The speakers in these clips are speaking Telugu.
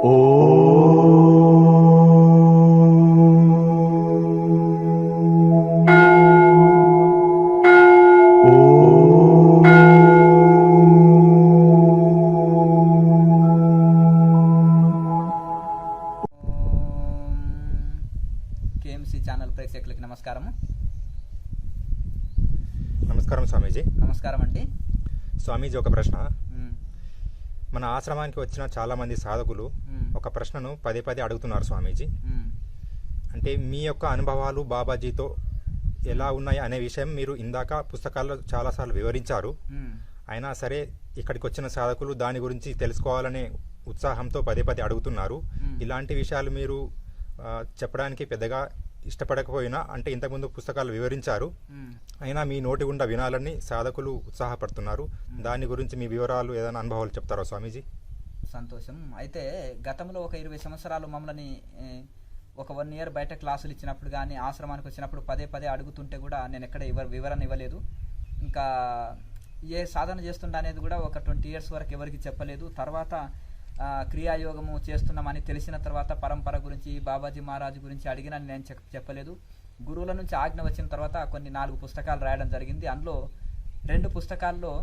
కేఎంసీ ఛానల్ ప్రేక్షకులకి నమస్కారం. నమస్కారం స్వామీజీ. నమస్కారం అండి. స్వామీజీ, ఒక ప్రశ్న. మన ఆశ్రమానికి వచ్చిన చాలామంది సాధకులు ఒక ప్రశ్నను పదే పదే అడుగుతున్నారు స్వామీజీ. అంటే మీ యొక్క అనుభవాలు బాబాజీతో ఎలా ఉన్నాయి అనే విషయం మీరు ఇందాక పుస్తకాల్లో చాలాసార్లు వివరించారు. అయినా సరే ఇక్కడికి వచ్చిన సాధకులు దాని గురించి తెలుసుకోవాలనే ఉత్సాహంతో పదే పదే అడుగుతున్నారు. ఇలాంటి విషయాలు మీరు చెప్పడానికి పెద్దగా ఇష్టపడకపోయినా, అంటే ఇంతకుముందు పుస్తకాలు వివరించారు, అయినా మీ నోటి గుండా వినాలని సాధకులు ఉత్సాహపడుతున్నారు. దాని గురించి మీ వివరాలు, ఏదైనా అనుభవాలు చెప్తారా స్వామీజీ? సంతోషం. అయితే గతంలో ఒక 20 సంవత్సరాలు మమ్మల్ని ఒక 1 year బయట క్లాసులు ఇచ్చినప్పుడు కానీ, ఆశ్రమానికి వచ్చినప్పుడు పదే పదే అడుగుతుంటే కూడా నేను ఎక్కడ వివరణ ఇవ్వలేదు. ఇంకా ఏ సాధన చేస్తుండ అనేది కూడా ఒక 20 years వరకు ఎవరికి చెప్పలేదు. తర్వాత క్రియాయోగము చేస్తున్నామని తెలిసిన తర్వాత పరంపర గురించి, బాబాజీ మహారాజు గురించి అడిగిన నేను చెప్పలేదు. గురువుల నుంచి ఆజ్ఞ వచ్చిన తర్వాత కొన్ని 4 పుస్తకాలు రాయడం జరిగింది. అందులో 2 పుస్తకాల్లో,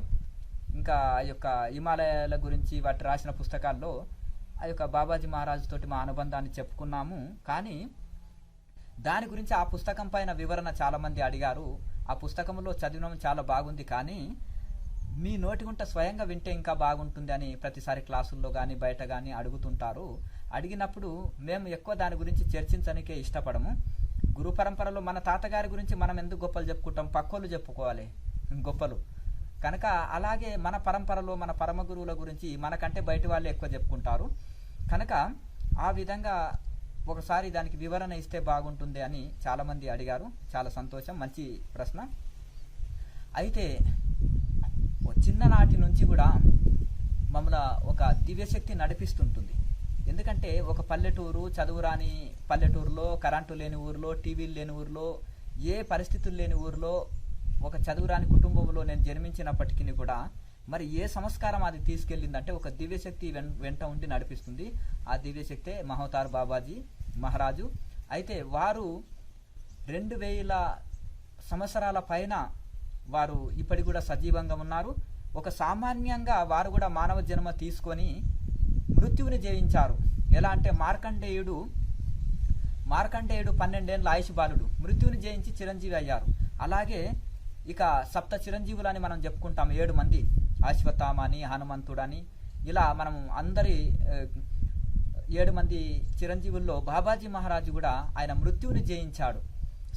ఇంకా ఆ యొక్క హిమాలయాల గురించి వాటి రాసిన పుస్తకాల్లో ఆ యొక్క బాబాజీ మహారాజు తోటి మా అనుబంధాన్ని చెప్పుకున్నాము. కానీ దాని గురించి ఆ పుస్తకం పైన వివరణ చాలామంది అడిగారు. ఆ పుస్తకంలో చదివినాము, చాలా బాగుంది, కానీ మీ నోటిగుంట స్వయంగా వింటే ఇంకా బాగుంటుంది అని ప్రతిసారి క్లాసుల్లో కానీ బయట కానీ అడుగుతుంటారు. అడిగినప్పుడు మేము ఎక్కువ దాని గురించి చర్చించడానికే ఇష్టపడము. గురు పరంపరలో మన తాతగారి గురించి మనం ఎందుకు గొప్పలు చెప్పుకుంటాం, పక్కోళ్ళు చెప్పుకోవాలి గొప్పలు. కనుక అలాగే మన పరంపరలో మన పరమ గురువుల గురించి మనకంటే బయట వాళ్ళు ఎక్కువ చెప్పుకుంటారు. కనుక ఆ విధంగా ఒకసారి దానికి వివరణ ఇస్తే బాగుంటుంది అని చాలామంది అడిగారు. చాలా సంతోషం, మంచి ప్రశ్న. అయితే చిన్ననాటి నుంచి కూడా మమ్మల్ని ఒక దివ్యశక్తి నడిపిస్తుంటుంది. ఎందుకంటే ఒక పల్లెటూరు, చదువురాని పల్లెటూరులో, కరెంటు లేని ఊరిలో, టీవీలు లేని ఊరిలో, ఏ పరిస్థితులు లేని ఊరిలో, ఒక చదువురాని కుటుంబంలో నేను జన్మించినప్పటికీ కూడా మరి ఏ సంస్కారం అది తీసుకెళ్ళిందంటే ఒక దివ్యశక్తి వెంట ఉండి నడిపిస్తుంది. ఆ దివ్యశక్తే మహోతార్ బాబాజీ మహారాజు. అయితే వారు 2000 సంవత్సరాల పైన వారు ఇప్పటికి కూడా సజీవంగా ఉన్నారు. ఒక సామాన్యంగా వారు కూడా మానవ జన్మ తీసుకొని మృత్యువుని జయించారు. ఎలా అంటే మార్కండేయుడు 12 ఏళ్ళ ఆయుష్ బాలుడు మృత్యువుని జయించి చిరంజీవి అయ్యారు. అలాగే ఇక సప్త చిరంజీవులని మనం చెప్పుకుంటాం. 7 మంది, అశ్వత్థామ అని, హనుమంతుడని, ఇలా మనం అందరి 7 మంది చిరంజీవుల్లో బాబాజీ మహారాజు కూడా ఆయన మృత్యువుని జయించాడు.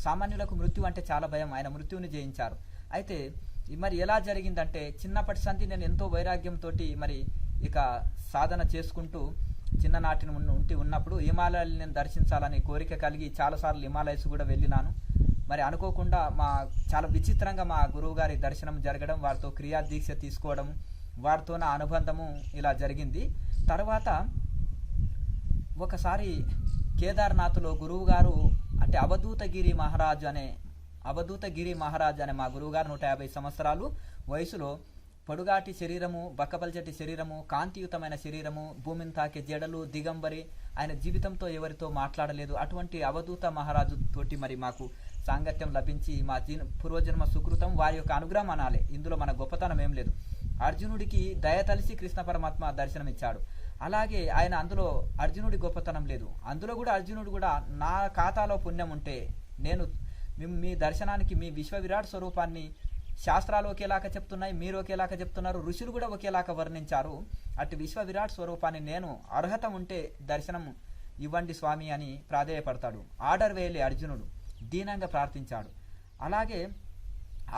సామాన్యులకు మృత్యు అంటే చాలా భయం, ఆయన మృత్యువుని జయించారు. అయితే మరి ఎలా జరిగిందంటే చిన్నప్పటి సంధి నేను ఎంతో వైరాగ్యంతో మరి ఇక సాధన చేసుకుంటూ చిన్ననాటి నుండి ఉన్నప్పుడు హిమాలయాలు నేను దర్శించాలని కోరిక కలిగి చాలాసార్లు హిమాలయస్ కూడా వెళ్ళినాను. మరి అనుకోకుండా చాలా విచిత్రంగా మా గురువు గారి దర్శనం జరగడం, వారితో క్రియా దీక్ష తీసుకోవడం, వారితో నా అనుబంధము ఇలా జరిగింది. తర్వాత ఒకసారి కేదార్నాథ్లో గురువు గారు అంటే అవధూతగిరి మహారాజు అనే మా గురువుగారు 150 సంవత్సరాలు వయసులో, పొడుగాటి శరీరము, బక్కపల్చటి శరీరము, కాంతియుతమైన శరీరము, భూమిని తాకే జడలు, దిగంబరి, ఆయన జీవితంతో ఎవరితో మాట్లాడలేదు. అటువంటి అవధూత మహారాజు తోటి మరి మాకు సాంగత్యం లభించి మా పూర్వజన్మ సుకృతం, వారి యొక్క అనుగ్రహం అనాలి. ఇందులో మన గొప్పతనం ఏం లేదు. అర్జునుడికి దయ తలిసి కృష్ణ పరమాత్మ దర్శనం ఇచ్చాడు. అలాగే ఆయన అందులో అర్జునుడి గొప్పతనం లేదు. అందులో కూడా అర్జునుడు కూడా నా ఖాతాలో పుణ్యం ఉంటే నేను మీ దర్శనానికి, మీ విశ్వ విరాట్ స్వరూపాన్ని శాస్త్రాలు ఒకేలాగా చెప్తున్నాయి, మీరు ఒకేలాగా చెప్తున్నారు, ఋషులు కూడా ఒకేలాగా వర్ణించారు. అటు విశ్వ విరాట్ స్వరూపాన్ని నేను అర్హత ఉంటే దర్శనం ఇవ్వండి స్వామి అని ప్రాధేయపడతాడు. ఆర్డర్ వేయలే అర్జునుడు, దీనంగా ప్రార్థించాడు. అలాగే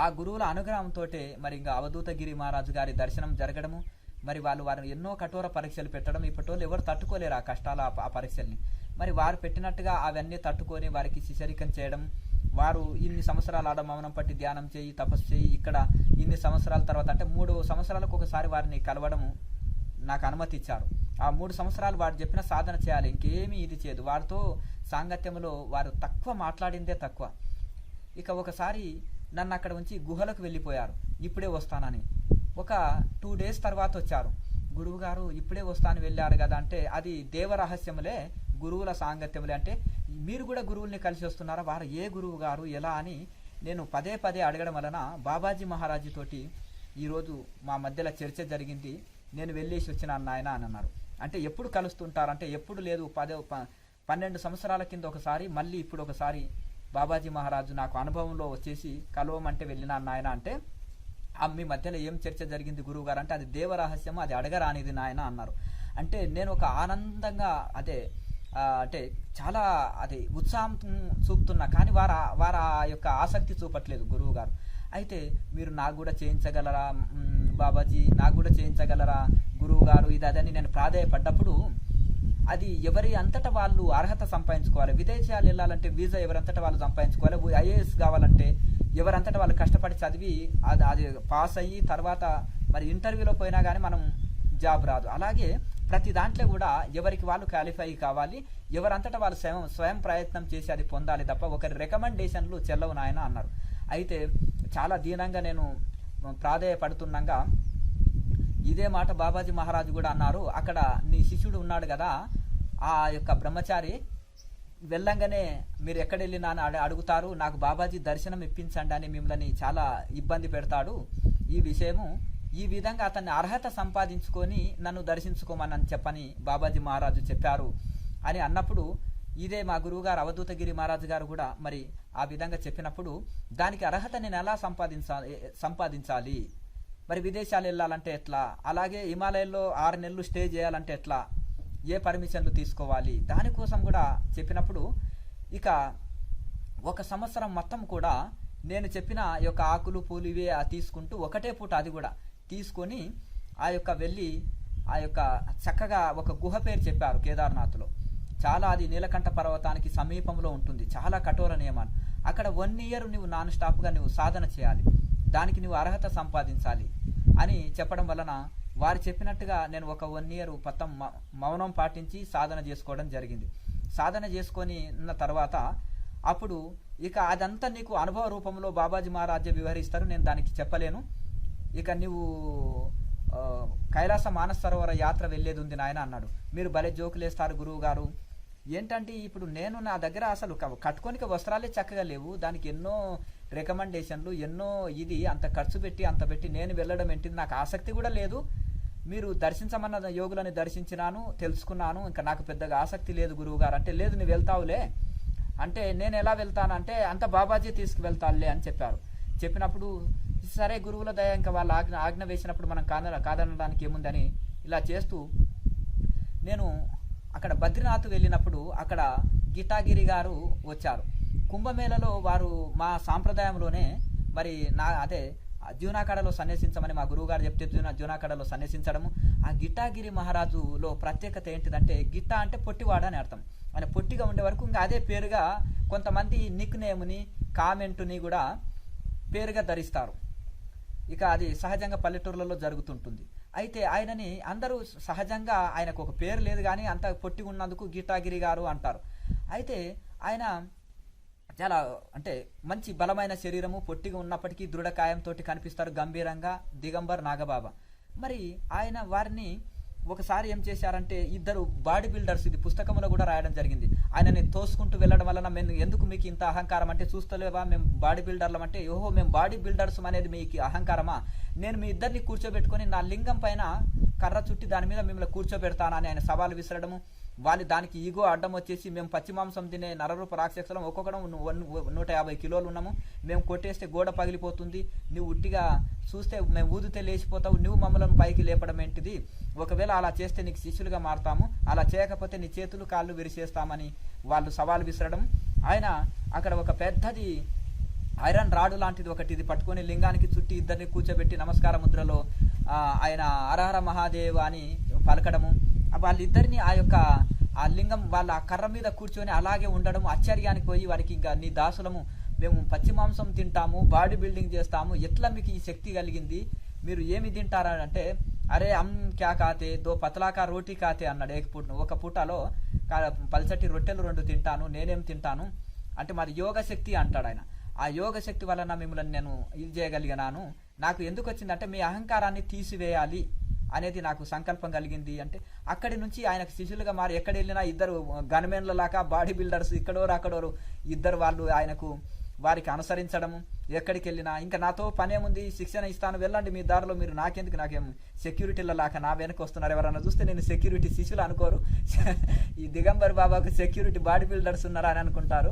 ఆ గురువుల అనుగ్రహంతో మరి ఇంకా అవధూతగిరి మహారాజు గారి దర్శనం జరగడము, మరి వారు ఎన్నో కఠోర పరీక్షలు పెట్టడం, ఇప్పటి ఎవరు తట్టుకోలేరు ఆ కష్టాలు, ఆ పరీక్షల్ని. మరి వారు పెట్టినట్టుగా అవన్నీ తట్టుకొని వారికి శిశరికం చేయడం, వారు ఇన్ని సంవత్సరాలు ఆడమౌనం పట్టి ధ్యానం చేయి, తపస్సు చేయి, ఇక్కడ ఇన్ని సంవత్సరాల తర్వాత అంటే 3 సంవత్సరాలకు ఒకసారి వారిని కలవడము నాకు అనుమతి ఇచ్చారు. ఆ 3 సంవత్సరాలు వారు చెప్పిన సాధన చేయాలి, ఇంకేమీ ఇది చేయదు. వారితో సాంగత్యంలో వారు తక్కువ మాట్లాడిందే తక్కువ. ఇక ఒకసారి నన్ను అక్కడ ఉంచి గుహలకు వెళ్ళిపోయారు, ఇప్పుడే వస్తానని. ఒక 2 days తర్వాత వచ్చారు. గురువు గారు ఇప్పుడే వస్తాను వెళ్ళారు కదా అంటే, అది దేవరహస్యములే, గురువుల సాంగత్యములే. అంటే మీరు కూడా గురువుల్ని కలిసి వస్తున్నారా, వారు ఏ గురువు గారు ఎలా అని నేను పదే పదే అడగడం వలన బాబాజీ మహారాజు తోటి ఈరోజు మా మధ్యలో చర్చ జరిగింది. నేను వెళ్ళేసి వచ్చినాను నాయన అని అన్నారు. అంటే ఎప్పుడు కలుస్తుంటారంటే ఎప్పుడు లేదు, 12 సంవత్సరాల కింద ఒకసారి, మళ్ళీ ఇప్పుడు ఒకసారి బాబాజీ మహారాజు నాకు అనుభవంలో వచ్చేసి కలవమంటే వెళ్ళినాను నాయన అంటే, మీ మధ్యలో ఏం చర్చ జరిగింది గురువు గారు అంటే, అది దేవరహస్యం, అది అడగరానిది నాయన అన్నారు. అంటే నేను ఒక ఆనందంగా అంటే చాలా అది ఉత్సాహం చూపుతున్నా, కానీ వారు ఆ యొక్క ఆసక్తి చూపట్లేదు గురువు గారు. అయితే మీరు నాకు కూడా చేయించగలరా బాబాజీ, నాకు కూడా చేయించగలరా గురువు గారు, ఇది అదని నేను ప్రాధేయపడ్డప్పుడు, అది ఎవరి అంతటా వాళ్ళు అర్హత సంపాదించుకోవాలి. విదేశాలు వెళ్ళాలంటే వీసా ఎవరంతటా వాళ్ళు సంపాదించుకోవాలి. ఐఏఎస్ కావాలంటే ఎవరంతటా వాళ్ళు కష్టపడి చదివి అది పాస్ అయ్యి తర్వాత మరి ఇంటర్వ్యూలో పోయినా కానీ మనం జాబ్ రాదు. అలాగే ప్రతి దాంట్లో కూడా ఎవరికి వాళ్ళు క్వాలిఫై కావాలి, ఎవరంతటా వాళ్ళు స్వయం ప్రయత్నం చేసి అది పొందాలి తప్ప ఒకరి రికమెండేషన్లు చెల్లవు నాయన అన్నారు. అయితే చాలా దీనంగా నేను ప్రాధేయపడుతున్నాగా ఇదే మాట బాబాజీ మహారాజు కూడా అన్నారు. అక్కడ నీ శిష్యుడు ఉన్నాడు కదా, ఆ యొక్క బ్రహ్మచారి వెళ్ళంగానే మీరు ఎక్కడ వెళ్ళినా అని అడుగుతారు, నాకు బాబాజీ దర్శనం ఇప్పించండి అని మిమ్మల్ని చాలా ఇబ్బంది పెడతాడు. ఈ విషయము ఈ విధంగా అతన్ని అర్హత సంపాదించుకొని నన్ను దర్శించుకోమని చెప్పని బాబాజీ మహారాజు చెప్పారు అని అన్నప్పుడు, ఇదే మా గురువుగారు అవధూతగిరి మహారాజు గారు కూడా మరి ఆ విధంగా చెప్పినప్పుడు, దానికి అర్హత నేను ఎలా సంపాదించాలి, మరి విదేశాలు వెళ్ళాలంటే ఎట్లా, అలాగే హిమాలయాల్లో 6 నెలలు స్టే చేయాలంటే ఎట్లా, ఏ పర్మిషన్లు తీసుకోవాలి, దానికోసం కూడా చెప్పినప్పుడు, ఇక 1 సంవత్సరం మొత్తం కూడా నేను చెప్పిన ఈ యొక్క ఆకులు పూలు ఇవే తీసుకుంటూ ఒకటే పూట అది కూడా తీసుకొని ఆ యొక్క వెళ్ళి ఆ యొక్క చక్కగా ఒక గుహ పేరు చెప్పారు కేదార్నాథ్లో. చాలా అది నీలకంఠ పర్వతానికి సమీపంలో ఉంటుంది, చాలా కఠోర నియమాలు. అక్కడ 1 ఇయర్ నువ్వు నాన్ స్టాప్గా నువ్వు సాధన చేయాలి, దానికి నువ్వు అర్హత సంపాదించాలి అని చెప్పడం వలన వారు చెప్పినట్టుగా నేను ఒక 1 ఇయర్ మొత్తం మౌనం పాటించి సాధన చేసుకోవడం జరిగింది. సాధన చేసుకొని ఉన్న తర్వాత అప్పుడు ఇక అదంతా నీకు అనుభవ రూపంలో బాబాజీ మహారాజే వివరిస్తారు, నేను దానికి చెప్పలేను. ఇక నువ్వు కైలాస మానస సరోవర యాత్ర వెళ్ళేది ఉంది నాయన అన్నాడు. మీరు భలే జోకులేస్తారు గురువు గారు, ఏంటంటే ఇప్పుడు నేను నా దగ్గర అసలు కట్టుకోనికి వస్త్రాలే చక్కగా లేవు, దానికి ఎన్నో రికమెండేషన్లు ఎన్నో ఇది అంత ఖర్చు పెట్టి అంత పెట్టి నేను వెళ్ళడం ఏంటిది, నాకు ఆసక్తి కూడా లేదు. మీరు దర్శించమన్న యోగులని దర్శించినాను, తెలుసుకున్నాను, ఇంకా నాకు పెద్దగా ఆసక్తి లేదు గురువు గారు అంటే, లేదు నువ్వు వెళ్తావులే అంటే, నేను ఎలా వెళ్తానంటే అంత బాబాజీ తీసుకువెళ్తానులే అని చెప్పారు. చెప్పినప్పుడు సరే గురువుల దయ, ఇంకా వాళ్ళ ఆజ్ఞ వేసినప్పుడు మనం కాదనడానికి ఏముందని ఇలా చేస్తూ నేను అక్కడ బద్రీనాథ్ వెళ్ళినప్పుడు అక్కడ గీతాగిరి గారు వచ్చారు. కుంభమేళలో వారు మా సాంప్రదాయంలోనే మరి జీవనాకడలో సన్యసించమని మా గురువు గారు చెప్తే జీవనాకడలో సన్యసించడము. ఆ గిటాగిరి మహారాజులో ప్రత్యేకత ఏంటిదంటే, గిట్టా అంటే పొట్టివాడ అని అర్థం. ఆయన పొట్టిగా ఉండే వరకు ఇంకా అదే పేరుగా కొంతమంది నిక్ నేమ్ని కామెంటుని కూడా పేరుగా ధరిస్తారు. ఇక అది సహజంగా పల్లెటూర్లలో జరుగుతుంటుంది. అయితే ఆయనని అందరూ సహజంగా ఆయనకు ఒక పేరు లేదు కానీ అంత పొట్టి ఉన్నందుకు గీతాగిరి గారు అంటారు. అయితే ఆయన చాలా అంటే మంచి బలమైన శరీరము, పొట్టిగా ఉన్నప్పటికీ దృఢకాయంతో కనిపిస్తారు, గంభీరంగా దిగంబర్ నాగబాబా. మరి ఆయన వారిని ఒకసారి ఏం చేశారంటే, 2 బాడీ బిల్డర్స్, ఇది పుస్తకంలో కూడా రాయడం జరిగింది, ఆయనని తోసుకుంటూ వెళ్ళడం వలన మేము ఎందుకు మీకు ఇంత అహంకారం అంటే, చూస్తలేవా మేము బాడీ బిల్డర్లం అంటే, ఓహో మేము బాడీ బిల్డర్స్ అనేది మీకు అహంకారమా, నేను మీ ఇద్దరిని కూర్చోబెట్టుకొని నా లింగం పైన కర్ర చుట్టి దాని మీద మిమ్మల్ని కూర్చోబెడతానని ఆయన సవాలు విసరడము. వాళ్ళు దానికి ఈగో అడ్డం వచ్చేసి, మేము పచ్చి మాంసం తినే నరరూప రాక్షసులం, ఒక్కొక్కడం 150 కిలోలు ఉన్నాము, మేము కొట్టేస్తే గోడ పగిలిపోతుంది, నువ్వు ఉట్టిగా చూస్తే మేము ఊదితే లేచిపోతావు, నువ్వు మమ్మల్ని పైకి లేపడం ఏంటిది, ఒకవేళ అలా చేస్తే నీకు శిష్యులుగా మారుతాము, అలా చేయకపోతే నీ చేతులు కాళ్ళు విరిచేస్తామని వాళ్ళు సవాలు విసరడం. ఆయన అక్కడ ఒక పెద్దది ఐరన్ రాడు లాంటిది ఒకటి ఇది పట్టుకొని లింగానికి చుట్టి ఇద్దరిని కూర్చోబెట్టి నమస్కార ముద్రలో ఆయన హరహర మహాదేవ్ అని పలకడము. వాళ్ళిద్దరిని ఆ లింగం వాళ్ళ ఆ కర్ర మీద కూర్చొని అలాగే ఉండడం ఆశ్చర్యానికి పోయి, వారికి ఇంకా నీ దాసులము, మేము పచ్చి మాంసం తింటాము, బాడీ బిల్డింగ్ చేస్తాము, ఎట్లా మీకు ఈ శక్తి కలిగింది, మీరు ఏమి తింటారా అంటే, అరే క్యా కాతే దో పతలాకా రోటీ కాతే అన్నాడు. ఒక పూటలో పల్చటి రొట్టెలు 2 తింటాను, నేనేం తింటాను అంటే మరి యోగ శక్తి అంటాడు ఆయన. ఆ యోగ శక్తి వలన మిమ్మల్ని నేను ఇది చేయగలిగినాను, నాకు ఎందుకు వచ్చిందంటే మీ అహంకారాన్ని తీసివేయాలి అనేది నాకు సంకల్పం కలిగింది. అంటే అక్కడి నుంచి ఆయనకు శిష్యులుగా మారి ఎక్కడ వెళ్ళినా ఇద్దరు గన్మెన్ల లాగా బాడీ బిల్డర్స్ ఇక్కడోరు అక్కడోరు ఇద్దరు వాళ్ళు ఆయనకు వారికి అనుసరించడము. ఎక్కడికి వెళ్ళినా ఇంకా నాతో పనేముంది, శిక్షణ ఇస్తాను వెళ్ళండి మీ దారిలో, మీరు నాకెందుకు, నాకేం సెక్యూరిటీల లాగా నా వెనక వస్తున్నారు, ఎవరన్నా చూస్తే నేను సెక్యూరిటీ శిష్యులు అనుకోరు, ఈ దిగంబర్ బాబాకు సెక్యూరిటీ బాడీ బిల్డర్స్ ఉన్నారా అని అనుకుంటారు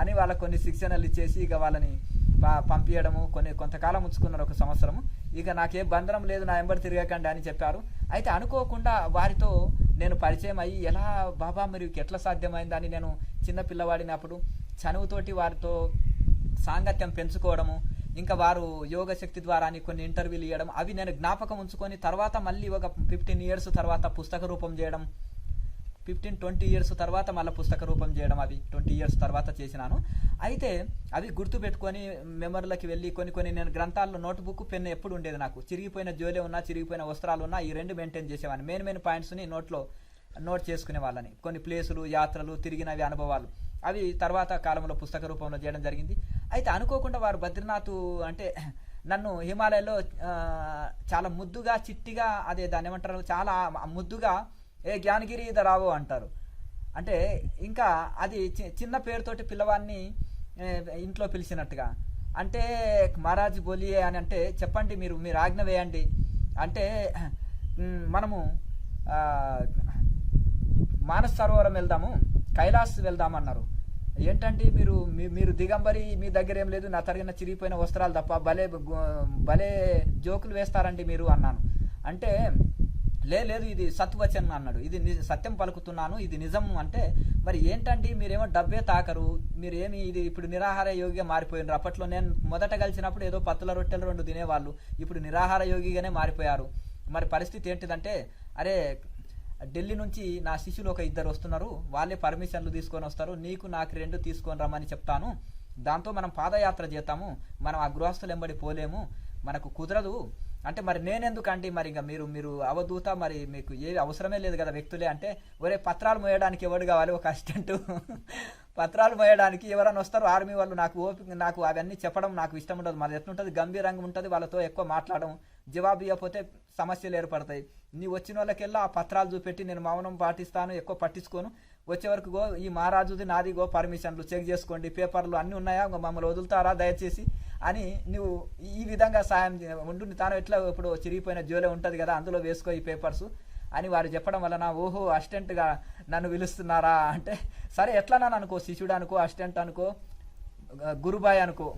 అని వాళ్ళకు కొన్ని శిక్షణలు ఇచ్చేసి ఇక వాళ్ళని పంపించడము. కొంతకాలం ఉంచుకున్నారు, 1 సంవత్సరము. ఇక నాకే బంధనం లేదు, నా వెంబడి తిరగకండి అని చెప్పారు. అయితే అనుకోకుండా వారితో నేను పరిచయం అయ్యి ఎలా బాబా మీరు ఎట్లా సాధ్యమైందని నేను చిన్న పిల్లవాడినప్పుడు చనువుతోటి వారితో సాంగత్యం పెంచుకోవడము, ఇంకా వారు యోగ శక్తి ద్వారా కొన్ని ఇంటర్వ్యూలు ఇవ్వడం, అవి నేను జ్ఞాపకం ఉంచుకొని తర్వాత మళ్ళీ ఒక 15 years తర్వాత పుస్తక రూపం చేయడం, 15-20 years తర్వాత మళ్ళీ పుస్తక రూపం చేయడం, అవి 20 years తర్వాత చేసినాను. అయితే అవి గుర్తు పెట్టుకొని మెమరీలోకి వెళ్ళి కొన్ని నేను గ్రంథాల్లో నోట్బుక్ పెన్ ఎప్పుడు ఉండేది నాకు, చిరిగిపోయిన జోలే ఉన్నా చిరిగిపోయిన వస్త్రాలు ఉన్నా ఈ 2 మెయింటైన్ చేసేవాడిని. మెయిన్ పాయింట్స్ని నోట్ చేసుకునే వాళ్ళని, కొన్ని ప్లేసులు, యాత్రలు, తిరిగినవి అనుభవాలు, అవి తర్వాత కాలంలో పుస్తక రూపంలో చేయడం జరిగింది. అయితే అనుకోకుండా వారు బద్రీనాథ్ అంటే నన్ను హిమాలయాల్లో చాలా ముద్దుగా చిట్టిగా, అదే దాన్ని ఏమంటారు, చాలా ముద్దుగా ఏ జ్ఞానగిరి ఇద రావో అంటారు. అంటే ఇంకా అది చిన్న పేరుతోటి పిల్లవాడిని ఇంట్లో పిలిచినట్టుగా, అంటే మహారాజ్ బోలియే అని, అంటే చెప్పండి మీరు ఆజ్ఞ వేయండి అంటే మనము మానస్ సరోవరం వెళ్దాము, కైలాస్ వెళ్దామన్నారు. ఏంటంటే మీరు దిగంబరి, మీ దగ్గర ఏం లేదు, నా తరిగిన చిరిగిపోయిన వస్త్రాలు తప్ప, భలే జోకులు వేస్తారండి మీరు అన్నాను. అంటే లేదు ఇది సత్వచన్ అన్నాడు, ఇది సత్యం పలుకుతున్నాను, ఇది నిజం. అంటే మరి ఏంటంటే మీరేమో డబ్బే తాకరు, మీరేమి ఇది ఇప్పుడు నిరాహార యోగిగా మారిపోయినారు. అప్పట్లో నేను మొదట కలిసినప్పుడు ఏదో 10 రొట్టెలు 2 తినేవాళ్ళు, ఇప్పుడు నిరాహార యోగిగానే మారిపోయారు. మరి పరిస్థితి ఏంటిదంటే, అరే ఢిల్లీ నుంచి నా శిష్యులు ఒక 2 వస్తున్నారు, వాళ్ళే పర్మిషన్లు తీసుకొని వస్తారు, నీకు నాకు 2 తీసుకొని రమ్మని చెప్తాను, దాంతో మనం పాదయాత్ర చేస్తాము, మనం ఆ గృహస్థులు ఎంబడి పోలేము, మనకు కుదరదు. అంటే మరి నేనెందుకండి, మరి ఇంకా మీరు అవధూత, మరి మీకు ఏ అవసరమే లేదు కదా వ్యక్తులే. అంటే ఒరే పత్రాలు మోయడానికి ఎవడు కావాలి, ఒక అసిస్టెంట్, పత్రాలు మోయడానికి ఎవరైనా వస్తారు ఆర్మీ వాళ్ళు, నాకు అవన్నీ చెప్పడం నాకు ఇష్టం ఉండదు. మరి ఎట్లుంటుంది, గంభీరంగా ఉంటుంది, వాళ్ళతో ఎక్కువ మాట్లాడడం, జవాబు ఇవ్వకపోతే సమస్యలు ఏర్పడతాయి. నీ వచ్చిన వాళ్ళకెల్లా ఆ పత్రాలు చూపెట్టి నేను మౌనం పాటిస్తాను, ఎక్కువ పట్టించుకోను, వచ్చే వరకు గో ఈ మహారాజుది నాది గో పర్మిషన్లు చెక్ చేసుకోండి, పేపర్లు అన్నీ ఉన్నాయా, మమ్మల్ని వదులుతారా దయచేసి అని నువ్వు ఈ విధంగా సాయం ఉండు, తాను ఎట్లా ఇప్పుడు చిరిగిపోయిన జోలే ఉంటుంది కదా అందులో వేసుకో ఈ పేపర్స్ అని వారు చెప్పడం వలన, ఓహో అసిస్టెంట్గా నన్ను పిలుస్తున్నారా అంటే, సరే ఎట్లా నన్ను అనుకో, శిష్యుడు అనుకో, అసిస్టెంట్ అనుకో, గురుబాయ్ అనుకో,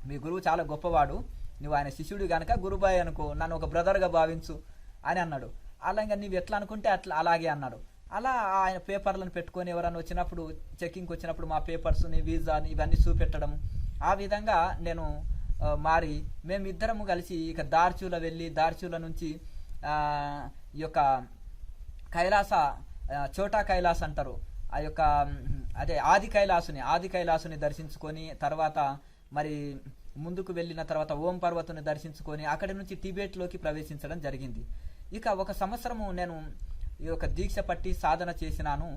మీ గురువు చాలా గొప్పవాడు, నువ్వు ఆయన శిష్యుడు కనుక గురుబాయ్ అనుకో, నన్ను ఒక బ్రదర్గా భావించు అని అన్నాడు. అలా ఇంకా నువ్వు ఎట్లా అనుకుంటే అట్లా అలాగే అన్నాడు. అలా ఆయన పేపర్లను పెట్టుకొని ఎవరైనా వచ్చినప్పుడు, చెక్కింగ్కి వచ్చినప్పుడు మా పేపర్స్ని, వీసాని ఇవన్నీ చూపెట్టడం, ఆ విధంగా నేను మారి మేమిద్దరము కలిసి ఇక దార్చూల వెళ్ళి, దార్చూల నుంచి ఈ యొక్క కైలాస, చోటా కైలాస్ అంటారు, ఆ యొక్క అదే ఆది కైలాసుని దర్శించుకొని తర్వాత మరి ముందుకు వెళ్ళిన తర్వాత ఓం పర్వతుని దర్శించుకొని అక్కడి నుంచి టిబెట్లోకి ప్రవేశించడం జరిగింది. ఇక 1 సంవత్సరము నేను ఈ యొక్క దీక్ష పట్టి సాధన చేసినాను.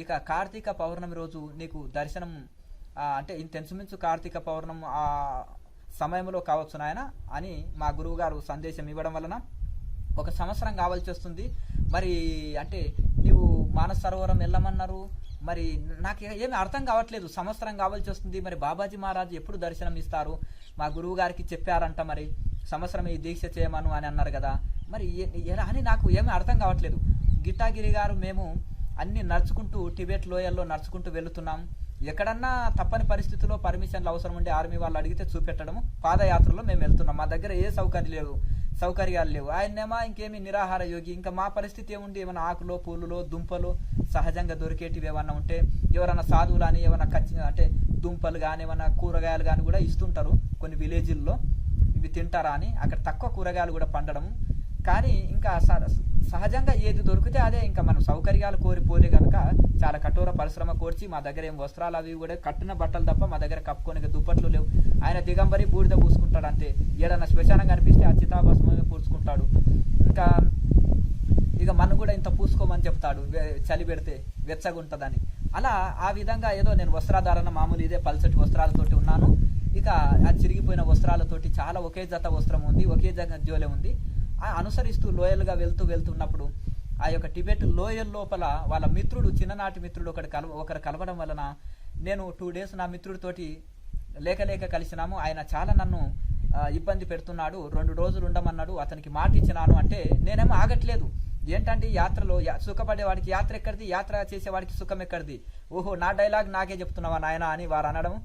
ఇక కార్తీక పౌర్ణమి రోజు నీకు దర్శనం అంటే ఇంతెంచుమించు కార్తీక పౌర్ణమి ఆ సమయంలో కావచ్చు నాయన అని మా గురువు గారు సందేశం ఇవ్వడం వలన 1 సంవత్సరం కావాల్సి వస్తుంది. మరి అంటే నీవు మానస సరోవరం వెళ్ళమన్నారు, మరి నాకు ఏమి అర్థం కావట్లేదు, సంవత్సరం కావాల్సి వస్తుంది, మరి బాబాజీ మహారాజు ఎప్పుడు దర్శనం ఇస్తారు, మా గురువు గారికి చెప్పారంట, మరి సంవత్సరం ఈ దీక్ష చేయమను అని అన్నారు కదా, మరి ఎలా అని నాకు ఏమీ అర్థం కావట్లేదు. గిట్టాగిరి గారు మేము అన్ని నడుచుకుంటూ టిబెట్ లోయల్లో నడుచుకుంటూ వెళుతున్నాం, ఎక్కడన్నా తప్పని పరిస్థితుల్లో పర్మిషన్లు అవసరం ఉండే ఆర్మీ వాళ్ళు అడిగితే చూపెట్టడము, పాదయాత్రలో మేము వెళ్తున్నాం, మా దగ్గర ఏ సౌకర్యాలు లేవు. ఆయనేమో ఇంకేమి నిరాహార యోగి, ఇంకా మా పరిస్థితి ఏముంది, ఏమైనా ఆకులో పూలులో దుంపలు సహజంగా దొరికేటివి ఏమన్నా ఉంటే, ఎవరైనా సాధువులు అని ఏమైనా అంటే దుంపలు కానీ ఏమైనా కూరగాయలు కానీ కూడా ఇస్తుంటారు కొన్ని విలేజ్ల్లో, ఇవి తింటారా అని, అక్కడ తక్కువ కూరగాయలు కూడా పండడం, కానీ ఇంకా సహజంగా ఏది దొరికితే అదే, ఇంకా మనం సౌకర్యాలు కోరిపోలే కనుక చాలా కఠోర పరిశ్రమ కోర్చి మా దగ్గర ఏం వస్త్రాలు అవి కూడా కట్టిన బట్టలు తప్ప మా దగ్గర కప్పుకొని దుప్పట్లు లేవు. ఆయన దిగంబరి బూడిద పూసుకుంటాడు అంతే, ఏదన్నా శ్మశానం కనిపిస్తే ఆ చితాభస్మమే పూసుకుంటాడు, ఇంకా ఇక మనం కూడా ఇంత పూసుకోమని చెప్తాడు, చలి పెడితే వెచ్చగుంటుందని. అలా ఆ విధంగా ఏదో నేను వస్త్రాధారణ మామూలు ఇదే పల్సటి వస్త్రాలతోటి ఉన్నాను. ఇక ఆ చిరిగిపోయిన వస్త్రాలతోటి చాలా ఒకే జత వస్త్రం ఉంది, ఒకే జోలే ఉంది. అనుసరిస్తూ లోయలుగా వెళ్తున్నప్పుడు ఆ యొక్క టిబెట్ లోయల లోపల వాళ్ళ మిత్రుడు, చిన్ననాటి మిత్రుడు ఒకరు కలవడం వలన నేను 2 days నా మిత్రుడితోటి లేక కలిసినాము. ఆయన చాలా నన్ను ఇబ్బంది పెడుతున్నాడు, 2 రోజులు ఉండమన్నాడు, అతనికి మాట ఇచ్చినాను. అంటే నేనేమో ఆగట్లేదు. ఏంటంటే యాత్రలో సుఖపడేవాడికి యాత్ర ఎక్కడిది, యాత్ర చేసేవాడికి సుఖం ఎక్కడిది, ఓహో నా డైలాగ్ నాకే చెప్తున్నావా నాయన అని వారు అనడం.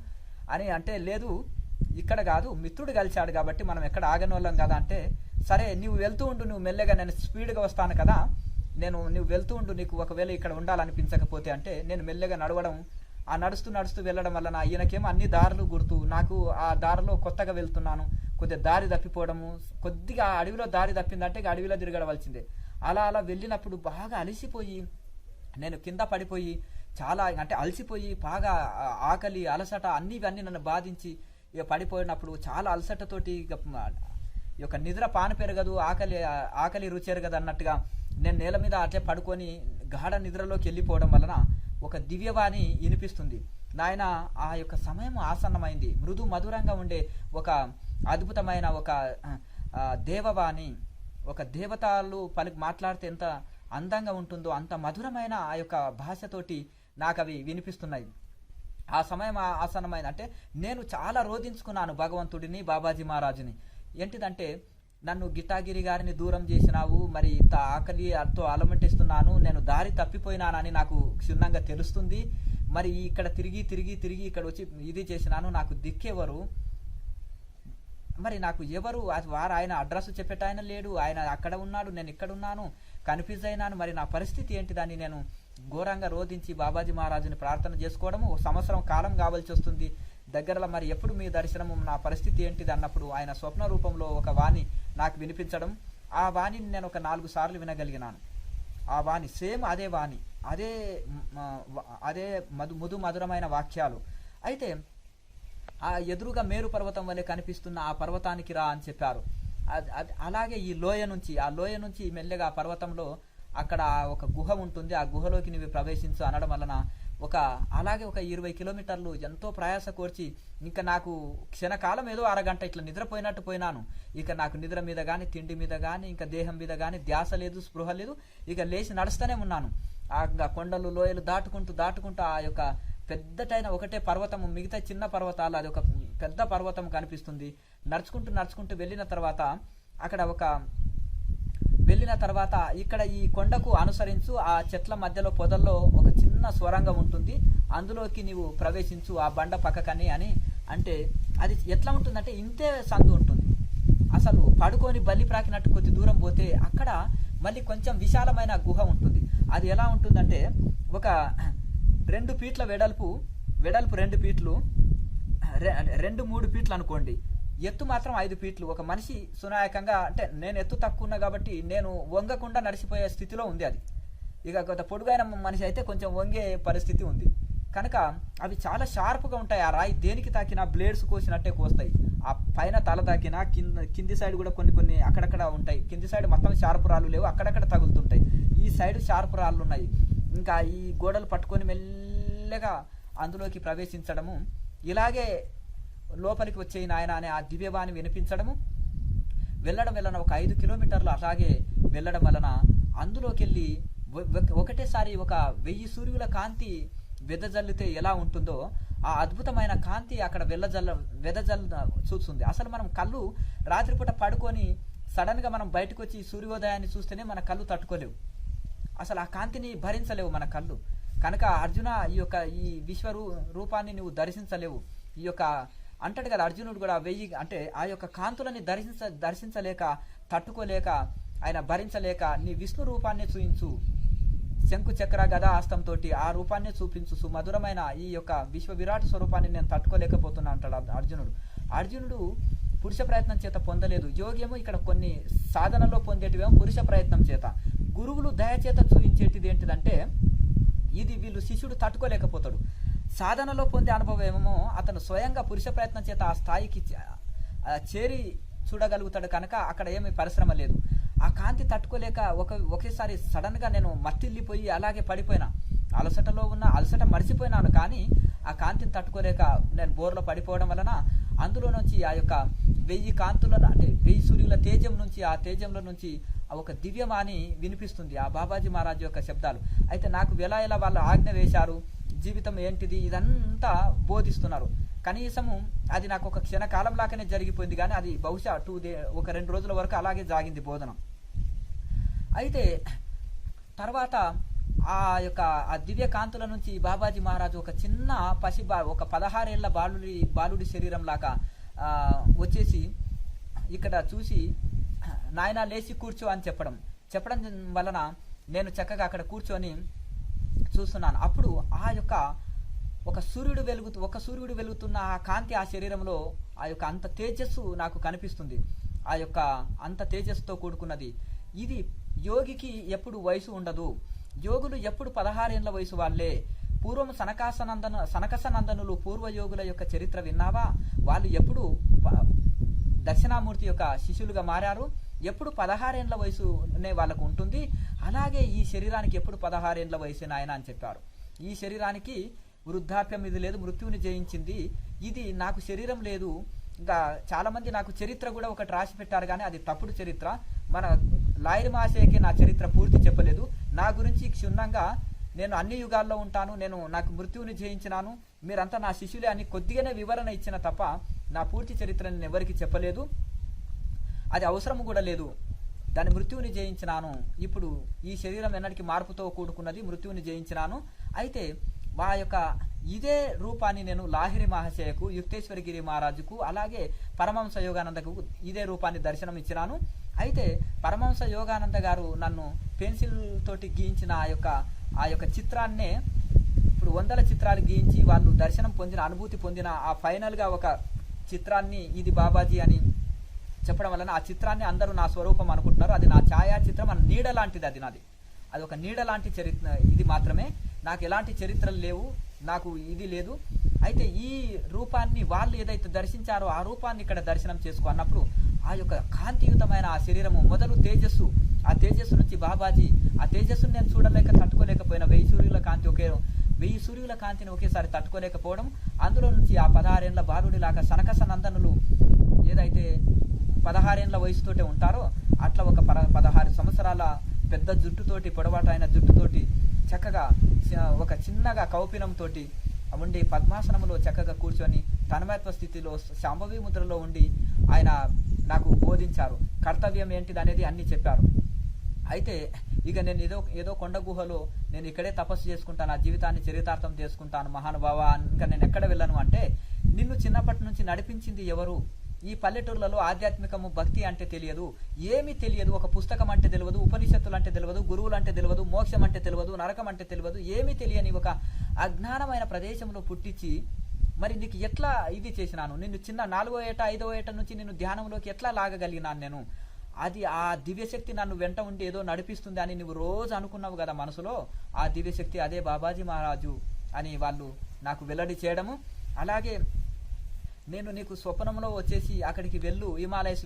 అని అంటే లేదు, ఇక్కడ కాదు, మిత్రుడు కలిశాడు కాబట్టి మనం ఎక్కడ ఆగని వాళ్ళం కదా. అంటే సరే నువ్వు వెళ్తూ ఉండు, నువ్వు మెల్లగా, నేను స్పీడ్గా వస్తాను కదా, నువ్వు వెళ్తూ ఉండు, నీకు ఒకవేళ ఇక్కడ ఉండాలనిపించకపోతే అంటే నేను మెల్లగా నడవడం, ఆ నడుస్తూ వెళ్ళడం వల్ల ఈయనకేమో అన్ని దారులు గుర్తు, నాకు ఆ దారిలో కొత్తగా వెళ్తున్నాను, కొద్దిగా దారి తప్పిపోవడము, కొద్దిగా అడవిలో దారి తప్పిందంటే అడవిలో తిరగడవలసిందే. అలా వెళ్ళినప్పుడు బాగా అలసిపోయి నేను కింద పడిపోయి చాలా అంటే అలసిపోయి బాగా ఆకలి అలసట ఇవన్నీ నన్ను బాధించి ఇక పడిపోయినప్పుడు చాలా అలసటతోటి ఈ యొక్క నిద్ర పాన పెరగదు, ఆకలి రుచి ఎరగదు అన్నట్టుగా నేను నేల మీద అట్లే పడుకొని గాఢ నిద్రలోకి వెళ్ళిపోవడం వలన ఒక దివ్యవాణి వినిపిస్తుంది. నాయన ఆ యొక్క సమయం ఆసన్నమైంది, మృదు మధురంగా ఉండే ఒక అద్భుతమైన ఒక దేవవాణి, ఒక దేవతలు మాట్లాడితే ఎంత అందంగా ఉంటుందో అంత మధురమైన ఆ యొక్క భాషతోటి నాకు అవి వినిపిస్తున్నాయి. ఆ సమయం ఆసన్నమైంది. అంటే నేను చాలా రోధించుకున్నాను భగవంతుడిని, బాబాజీ మహారాజుని. ఏంటిదంటే నన్ను గిటాగిరి గారిని దూరం చేసినావు, మరి ఇంత ఆకలితో అలమటిస్తున్నాను, నేను దారి తప్పిపోయినానని నాకు క్షుణ్ణంగా తెలుస్తుంది. మరి ఇక్కడ తిరిగి ఇక్కడ వచ్చి ఇది చేసినాను, నాకు దిక్కెవరు, మరి నాకు ఎవరు వారు, ఆయన అడ్రస్ చెప్పేట ఆయన లేడు, ఆయన అక్కడ ఉన్నాడు, నేను ఇక్కడ ఉన్నాను, కన్ఫ్యూజ్ అయినాను. మరి నా పరిస్థితి ఏంటిదని నేను ఘోరంగా రోధించి బాబాజీ మహారాజుని ప్రార్థన చేసుకోవడము. 1 సంవత్సరం కాలం కావాల్సి వస్తుంది దగ్గరలో, మరి ఎప్పుడు మీ దర్శనము, నా పరిస్థితి ఏంటిది అన్నప్పుడు ఆయన స్వప్న రూపంలో ఒక వాణి నాకు వినిపించడం. ఆ వాణిని నేను ఒక 4 సార్లు వినగలిగినాను. ఆ వాణి సేమ్ అదే వాణి, అదే మధురమైన వాక్యాలు. అయితే ఆ ఎదురుగా మేరు పర్వతం వలె కనిపిస్తున్న ఆ పర్వతానికి రా అని చెప్పారు. అలాగే ఈ లోయ నుంచి మెల్లగా ఆ పర్వతంలో అక్కడ ఒక గుహ ఉంటుంది, ఆ గుహలోకి నువ్వు ప్రవేశించు అనడం వలన అలాగే ఒక 20 కిలోమీటర్లు ఎంతో ప్రయాస కోర్చి ఇంకా నాకు క్షణకాలం ఏదో అరగంట ఇట్లా నిద్రపోయినట్టు పోయినాను. ఇక నాకు నిద్ర మీద కానీ తిండి మీద కానీ ఇంకా దేహం మీద కానీ ధ్యాస లేదు, స్పృహ లేదు. ఇక లేచి నడుస్తూనే ఉన్నాను. ఆ కొండలు లోయలు దాటుకుంటూ ఆ యొక్క పెద్దటైన ఒకటే పర్వతము, మిగతా చిన్న పర్వతాలు, అది ఒక పెద్ద పర్వతం కనిపిస్తుంది. నడుచుకుంటూ వెళ్ళిన తర్వాత ఇక్కడ ఈ కొండకు అనుసరించు, ఆ చెట్ల మధ్యలో పొదల్లో ఒక చిన్న స్వరంగం ఉంటుంది, అందులోకి నీవు ప్రవేశించు ఆ బండ పక్కకని అని అంటే అది ఎట్లా ఉంటుందంటే ఇంతే సందు ఉంటుంది. అసలు పడుకొని బల్లి ప్రాకినట్టు కొద్ది దూరం పోతే అక్కడ మళ్ళీ కొంచెం విశాలమైన గుహ ఉంటుంది. అది ఎలా ఉంటుందంటే ఒక 2 ఫీట్ల వెడల్పు 2 ఫీట్లు, 2-3 ఫీట్లు అనుకోండి, ఎత్తు మాత్రం 5 ఫీట్లు. ఒక మనిషి సునాయకంగా, అంటే నేను ఎత్తు తక్కువ ఉన్నా కాబట్టి నేను వంగకుండా నడిచిపోయే స్థితిలో ఉంది అది. ఇక కొంత పొడుగైన మనిషి అయితే కొంచెం వంగే పరిస్థితి ఉంది. కనుక అవి చాలా షార్ప్గా ఉంటాయి. ఆ రాయి దేనికి తాకినా బ్లేడ్స్ కోసినట్టే కోస్తాయి. ఆ పైన తల తాకినా కింది సైడ్ కూడా కొన్ని అక్కడక్కడ ఉంటాయి. కింది సైడ్ మొత్తం షార్ప్ రాళ్ళు లేవు, అక్కడక్కడ తగులుతుంటాయి. ఈ సైడ్ షార్ప్ రాళ్ళు ఉన్నాయి. ఇంకా ఈ గోడలు పట్టుకొని మెల్లగా అందులోకి ప్రవేశించడము, ఇలాగే లోపలికి వచ్చే నాయన అనే ఆ దివ్యవాణి వినిపించడము, వెళ్ళడం ఒక 5 కిలోమీటర్లు అలాగే వెళ్ళడం వలన అందులోకి వెళ్ళి ఒకటేసారి ఒక 1000 సూర్యుల కాంతి వెదజల్లితే ఎలా ఉంటుందో ఆ అద్భుతమైన కాంతి అక్కడ వెదజల్ల చూస్తుంది. అసలు మనం కళ్ళు రాత్రిపూట పడుకొని సడన్గా మనం బయటకు వచ్చి సూర్యోదయాన్ని చూస్తేనే మన కళ్ళు తట్టుకోలేవు, అసలు ఆ కాంతిని భరించలేవు మన కళ్ళు. కనుక అర్జున ఈ విశ్వ రూపాన్ని నువ్వు దర్శించలేవు. ఈ యొక్క అంటాడు కదా అర్జునుడు కూడా 1000 అంటే ఆ యొక్క కాంతులని దర్శించలేక తట్టుకోలేక ఆయన భరించలేక నీ విష్ణు రూపాన్ని చూయించు, శంకు చక్ర గదా హస్తంతో ఆ రూపాన్ని చూపించు, సుమధురమైన ఈ యొక్క విశ్వ విరాట్ స్వరూపాన్ని నేను తట్టుకోలేకపోతున్నా అంటాడు అర్జునుడు పురుష ప్రయత్నం చేత పొందలేదు. యోగేమో ఇక్కడ కొన్ని సాధనలో పొందేటివేమో పురుష ప్రయత్నం చేత, గురువులు దయచేత చూపించేటిది ఏంటిదంటే ఇది వీళ్ళు శిష్యుడు తట్టుకోలేకపోతాడు. సాధనలో పొందే అనుభవం ఏమో అతను స్వయంగా పురుష ప్రయత్నం చేత ఆ స్థాయికి చేరి చూడగలుగుతాడు. కనుక అక్కడ ఏమీ పరిశ్రమ లేదు. ఆ కాంతి తట్టుకోలేక ఒకేసారి సడన్గా నేను మత్తిల్లిపోయి అలాగే పడిపోయినా, అలసట మర్చిపోయినాను. కానీ ఆ కాంతిని తట్టుకోలేక నేను బోర్లో పడిపోవడం వలన అందులో నుంచి ఆ యొక్క 1000 కాంతుల అంటే 1000 సూర్యుల తేజం నుంచి ఆ తేజంలో నుంచి ఒక దివ్యమాని వినిపిస్తుంది ఆ బాబాజీ మహారాజ్ యొక్క శబ్దాలు. అయితే నాకు ఎలా వాళ్ళు ఆజ్ఞ వేశారు, జీవితం ఏంటిది ఇదంతా బోధిస్తున్నారు. కనీసము అది నాకు ఒక క్షణకాలం లాగానే జరిగిపోయింది, కానీ అది బహుశా ఒక 2 రోజుల వరకు అలాగే జాగింది బోధన. అయితే తర్వాత ఆ దివ్య కాంతుల నుంచి బాబాజీ మహారాజు ఒక చిన్న ఒక 16 ఏళ్ల బాలుడి శరీరం లాగా వచ్చేసి ఇక్కడ చూసి నాయన లేచి కూర్చో అని చెప్పడం వలన నేను చక్కగా అక్కడ కూర్చొని చూస్తున్నాను. అప్పుడు ఆ యొక్క ఒక సూర్యుడు వెలుగుతున్న ఆ కాంతి ఆ శరీరంలో ఆ యొక్క అంత తేజస్సు నాకు కనిపిస్తుంది. ఆ యొక్క అంత తేజస్సుతో కూడుకున్నది. ఇది యోగికి ఎప్పుడు వయసు ఉండదు, యోగులు ఎప్పుడు 16 ఏళ్ల వయసు వాళ్ళే. పూర్వం సనకసనందనులు పూర్వయోగుల యొక్క చరిత్ర విన్నావా? వాళ్ళు ఎప్పుడు దక్షిణామూర్తి యొక్క శిష్యులుగా మారారు, ఎప్పుడు 16 ఏళ్ల వయసునే వాళ్ళకు ఉంటుంది. అలాగే ఈ శరీరానికి ఎప్పుడు 16 ఏళ్ల వయసు నాయన అని చెప్పారు. ఈ శరీరానికి వృద్ధాప్యం ఇది లేదు, మృత్యువుని జయించింది. ఇది నాకు శరీరం లేదు. ఇంకా చాలా మంది నాకు చరిత్ర కూడా ఒకటి రాసి పెట్టారు, కానీ అది తప్పుడు చరిత్ర. మన లాయర్ మాసేకి నా చరిత్ర పూర్తి చెప్పలేదు. నా గురించి క్షుణ్ణంగా నేను అన్ని యుగాల్లో ఉంటాను, నాకు మృత్యువుని జయించినాను, మీరంతా నా శిష్యులే అని కొద్దిగానే వివరణ ఇచ్చిన తప్ప నా పూర్తి చరిత్ర నేను ఎవరికి చెప్పలేదు. అది అవసరం కూడా లేదు. దాని మృత్యువుని జయించినాను. ఇప్పుడు ఈ శరీరం ఎన్నటికి మార్పుతో కూడుకున్నది, మృత్యువుని జయించినాను. అయితే మా యొక్క ఇదే రూపాన్ని నేను లాహిరి మహాశయకు, యుక్తేశ్వరగిరి మహారాజుకు, అలాగే పరమహంస యోగానందకు ఇదే రూపాన్ని దర్శనం ఇచ్చినాను. అయితే పరమహంస యోగానంద గారు నన్ను పెన్సిల్ తోటి గీయించిన ఆ యొక్క చిత్రాన్నే ఇప్పుడు 100 చిత్రాలు గీయించి వాళ్ళు దర్శనం పొందిన అనుభూతి పొందిన ఆ ఫైనల్గా ఒక చిత్రాన్ని ఇది బాబాజీ అని చెప్పడం వలన ఆ చిత్రాన్ని అందరూ నా స్వరూపం అనుకుంటున్నారు. అది నా ఛాయాచిత్రం, మన నీడ లాంటిది. అది ఒక నీడ లాంటి చరిత్ర. ఇది మాత్రమే, నాకు ఎలాంటి చరిత్రలు లేవు, నాకు ఇది లేదు. అయితే ఈ రూపాన్ని వాళ్ళు ఏదైతే దర్శించారో ఆ రూపాన్ని ఇక్కడ దర్శనం చేసుకో అన్నప్పుడు ఆ యొక్క కాంతియుతమైన ఆ శరీరము మొదలు తేజస్సు, ఆ తేజస్సు నుంచి బాబాజీ, ఆ తేజస్సును నేను తట్టుకోలేకపోయిన 1000 సూర్యుల కాంతిని ఒకేసారి తట్టుకోలేకపోవడం, అందులో నుంచి ఆ 16 ఏళ్ల బాలుడిలాగా సనకసనందనులు ఏదైతే 16 ఏళ్ల వయసుతోటే ఉంటారో అట్లా ఒక 16 సంవత్సరాల పెద్ద జుట్టుతోటి, పొడవాటైన జుట్టుతోటి చక్కగా ఒక చిన్నగా కౌపినంతో ఉండి పద్మాసనంలో చక్కగా కూర్చొని తన్మయత్వ స్థితిలో శాంభవి ముద్రలో ఉండి ఆయన నాకు బోధించారు. కర్తవ్యం ఏంటిది అనేది అన్ని చెప్పారు. అయితే ఇక నేను ఏదో కొండ గుహలో నేను ఇక్కడే తపస్సు చేసుకుంటాను, నా జీవితాన్ని చరితార్థం చేసుకుంటాను మహానుభావ, ఇంకా నేను ఎక్కడ వెళ్ళను అంటే, నిన్ను చిన్నప్పటి నుంచి నడిపించింది ఎవరు? ఈ పల్లెటూర్లలో ఆధ్యాత్మికము, భక్తి అంటే తెలియదు, ఏమీ తెలియదు. ఒక పుస్తకం అంటే తెలియదు, ఉపనిషత్తులు అంటే తెలియదు, గురువులు అంటే తెలియదు, మోక్షం అంటే తెలియదు, నరకం అంటే తెలియదు, ఏమీ తెలియని ఒక అజ్ఞానమైన ప్రదేశంలో పుట్టించి మరి నీకు ఎట్లా ఇది చేసినాను? నిన్ను చిన్న 4వ ఏట 5వ ఏట నుంచి నిన్ను ధ్యానంలోకి ఎట్లా లాగగలిగినాను నేను? అది ఆ దివ్యశక్తి నన్ను వెంట ఉండి ఏదో నడిపిస్తుంది అని నువ్వు రోజు అనుకున్నావు కదా మనసులో, ఆ దివ్యశక్తి అదే బాబాజీ మహారాజు అని వాళ్ళు నాకు వెల్లడి చేయడము. అలాగే నేను నీకు స్వప్నంలో వచ్చేసి అక్కడికి హిమాలయస్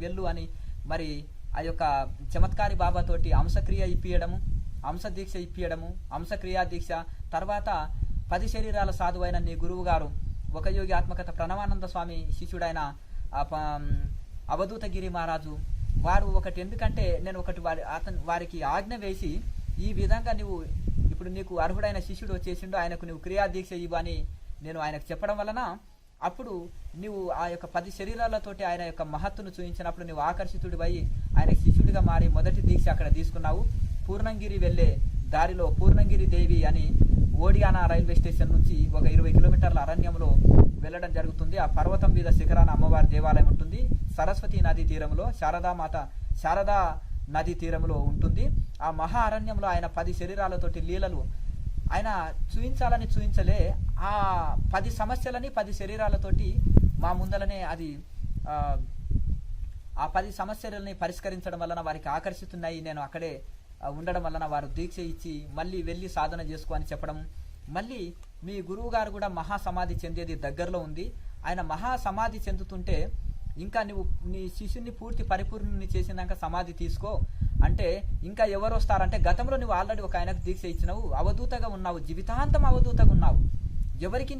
వెళ్ళు అని మరి ఆ యొక్క చమత్కారి బాబాతోటి అంశక్రియ ఇప్పియడము, అంశదీక్ష ఇప్పియడము, అంశక్రియా దీక్ష. తర్వాత 10 శరీరాల సాధువైన నీ గురువు గారు ఒక యోగి ఆత్మకథ ప్రణవానంద స్వామి శిష్యుడైన అవధూతగిరి మహారాజు వారు ఒకటి, ఎందుకంటే నేను ఒకటి వారికి ఆజ్ఞ వేసి, ఈ విధంగా ఇప్పుడు నీకు అర్హుడైన శిష్యుడు వచ్చేసిండు, ఆయనకు నువ్వు క్రియాదీక్ష ఇవ్వని నేను ఆయనకు చెప్పడం వలన అప్పుడు నువ్వు ఆ యొక్క 10 శరీరాలతోటి ఆయన యొక్క మహత్తును చూపించినప్పుడు నువ్వు ఆకర్షితుడివై ఆయన శిష్యుడిగా మారి మొదటి దీక్ష అక్కడ తీసుకున్నావు. పూర్ణంగిరి వెళ్లే దారిలో పూర్ణంగిరి దేవి అని ఓడియానా రైల్వే స్టేషన్ నుంచి ఒక 20 కిలోమీటర్ల అరణ్యంలో వెళ్ళడం జరుగుతుంది. ఆ పర్వతం మీద శిఖరాన అమ్మవారి దేవాలయం ఉంటుంది. సరస్వతి నదీ తీరంలో శారదా నదీ తీరంలో ఉంటుంది. ఆ మహా అరణ్యంలో ఆయన 10 శరీరాలతోటి లీలలు ఆయన చూయించలే. ఆ 10 సమస్యలని 10 శరీరాలతోటి మా ముందలనే అది ఆ 10 సమస్యలని పరిష్కరించడం వలన వారికి ఆకర్షితున్నాయి. నేను అక్కడే ఉండడం వలన వారు దీక్ష ఇచ్చి మళ్ళీ వెళ్ళి సాధన చేసుకో అని చెప్పడం. మళ్ళీ మీ గురువు గారు కూడా మహాసమాధి చెందేది దగ్గరలో ఉంది. ఆయన మహాసమాధి చెందుతుంటే ఇంకా నువ్వు నీ శిష్యుని పూర్తి పరిపూర్ణని చేసినాక సమాధి తీసుకో అంటే ఇంకా ఎవరు వస్తారంటే, గతంలో నువ్వు ఆల్రెడీ ఒక ఆయనకు దీక్ష ఇచ్చినావు, అవధూతగా ఉన్నావు, జీవితాంతం అవధూతగా ఉన్నావు, ఎవరికి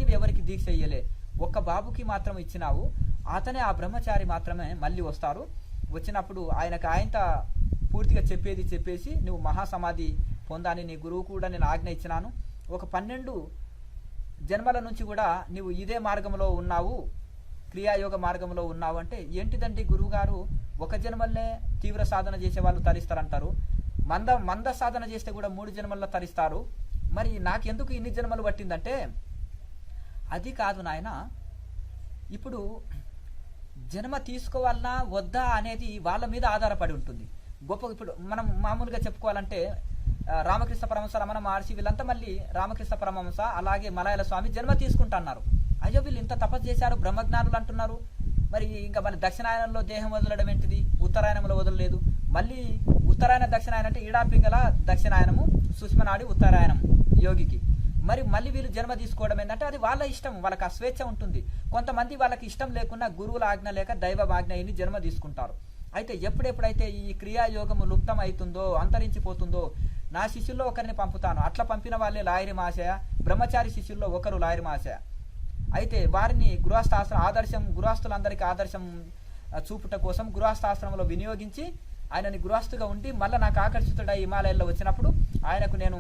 దీక్ష ఇయ్యలే. ఒక్క బాబుకి మాత్రం ఇచ్చినావు, అతనే ఆ బ్రహ్మచారి మాత్రమే మళ్ళీ వస్తారు. వచ్చినప్పుడు ఆయనతో పూర్తిగా చెప్పేసి నువ్వు మహాసమాధి పొందాని నీ గురువు కూడా నేను ఆజ్ఞ ఇచ్చినాను. ఒక 12 జన్మల నుంచి కూడా నువ్వు ఇదే మార్గంలో ఉన్నావు, క్రియాయోగ మార్గంలో ఉన్నావు అంటే ఏంటిదండి గురువు గారు, ఒక జన్మల్నే తీవ్ర సాధన చేసే వాళ్ళు తరిస్తారంటారు, మంద సాధన చేస్తే కూడా 3 జన్మల్లో తరిస్తారు, మరి నాకెందుకు ఇన్ని జన్మలు పట్టిందంటే అది కాదు నాయన, ఇప్పుడు జన్మ తీసుకోవాలన్నా వద్దా అనేది వాళ్ళ మీద ఆధారపడి ఉంటుంది. ఇప్పుడు మనం మామూలుగా చెప్పుకోవాలంటే రామకృష్ణ పరమహంస, రమణ మహర్షి వీళ్ళంతా మళ్ళీ రామకృష్ణ పరమహంస అలాగే మలయాళ స్వామి జన్మ తీసుకుంటున్నారు. అయ్యో వీళ్ళు ఇంత తపస్సు చేశారు, బ్రహ్మజ్ఞానులు అంటున్నారు, మరి ఇంకా మళ్ళీ దక్షిణాయనంలో దేహం వదలడం ఏంటిది, ఉత్తరాయణంలో వదలలేదు. మళ్ళీ ఉత్తరాయణ దక్షిణాయనం అంటే ఈడాపింగల దక్షిణాయనము, సుష్మనాడి ఉత్తరాయణం యోగికి. మరి మళ్ళీ వీళ్ళు జన్మ తీసుకోవడం ఏంటంటే అది వాళ్ళ ఇష్టం, వాళ్ళకి ఆ స్వేచ్ఛ ఉంటుంది. కొంతమంది వాళ్ళకి ఇష్టం లేకుండా గురువుల ఆజ్ఞ లేక దైవ ఆజ్ఞ అయిని జన్మ తీసుకుంటారు. అయితే ఎప్పుడెప్పుడైతే ఈ క్రియాయోగము లుప్తం అవుతుందో, అంతరించిపోతుందో, నా శిష్యుల్లో ఒకరిని పంపుతాను. అట్లా పంపిన వాళ్ళే లాయరి మహాశయ, బ్రహ్మచారి శిష్యుల్లో ఒకరు లాయరి మహాశయ. అయితే వారిని ఆదర్శం, గృహస్థులందరికీ ఆదర్శం చూపుట కోసం గృహస్థాశ్రమంలో వినియోగించి ఆయనని గృహస్థుగా ఉండి మళ్ళీ నాకు ఆకర్షితుడై హిమాలయాల్లో వచ్చినప్పుడు ఆయనకు నేను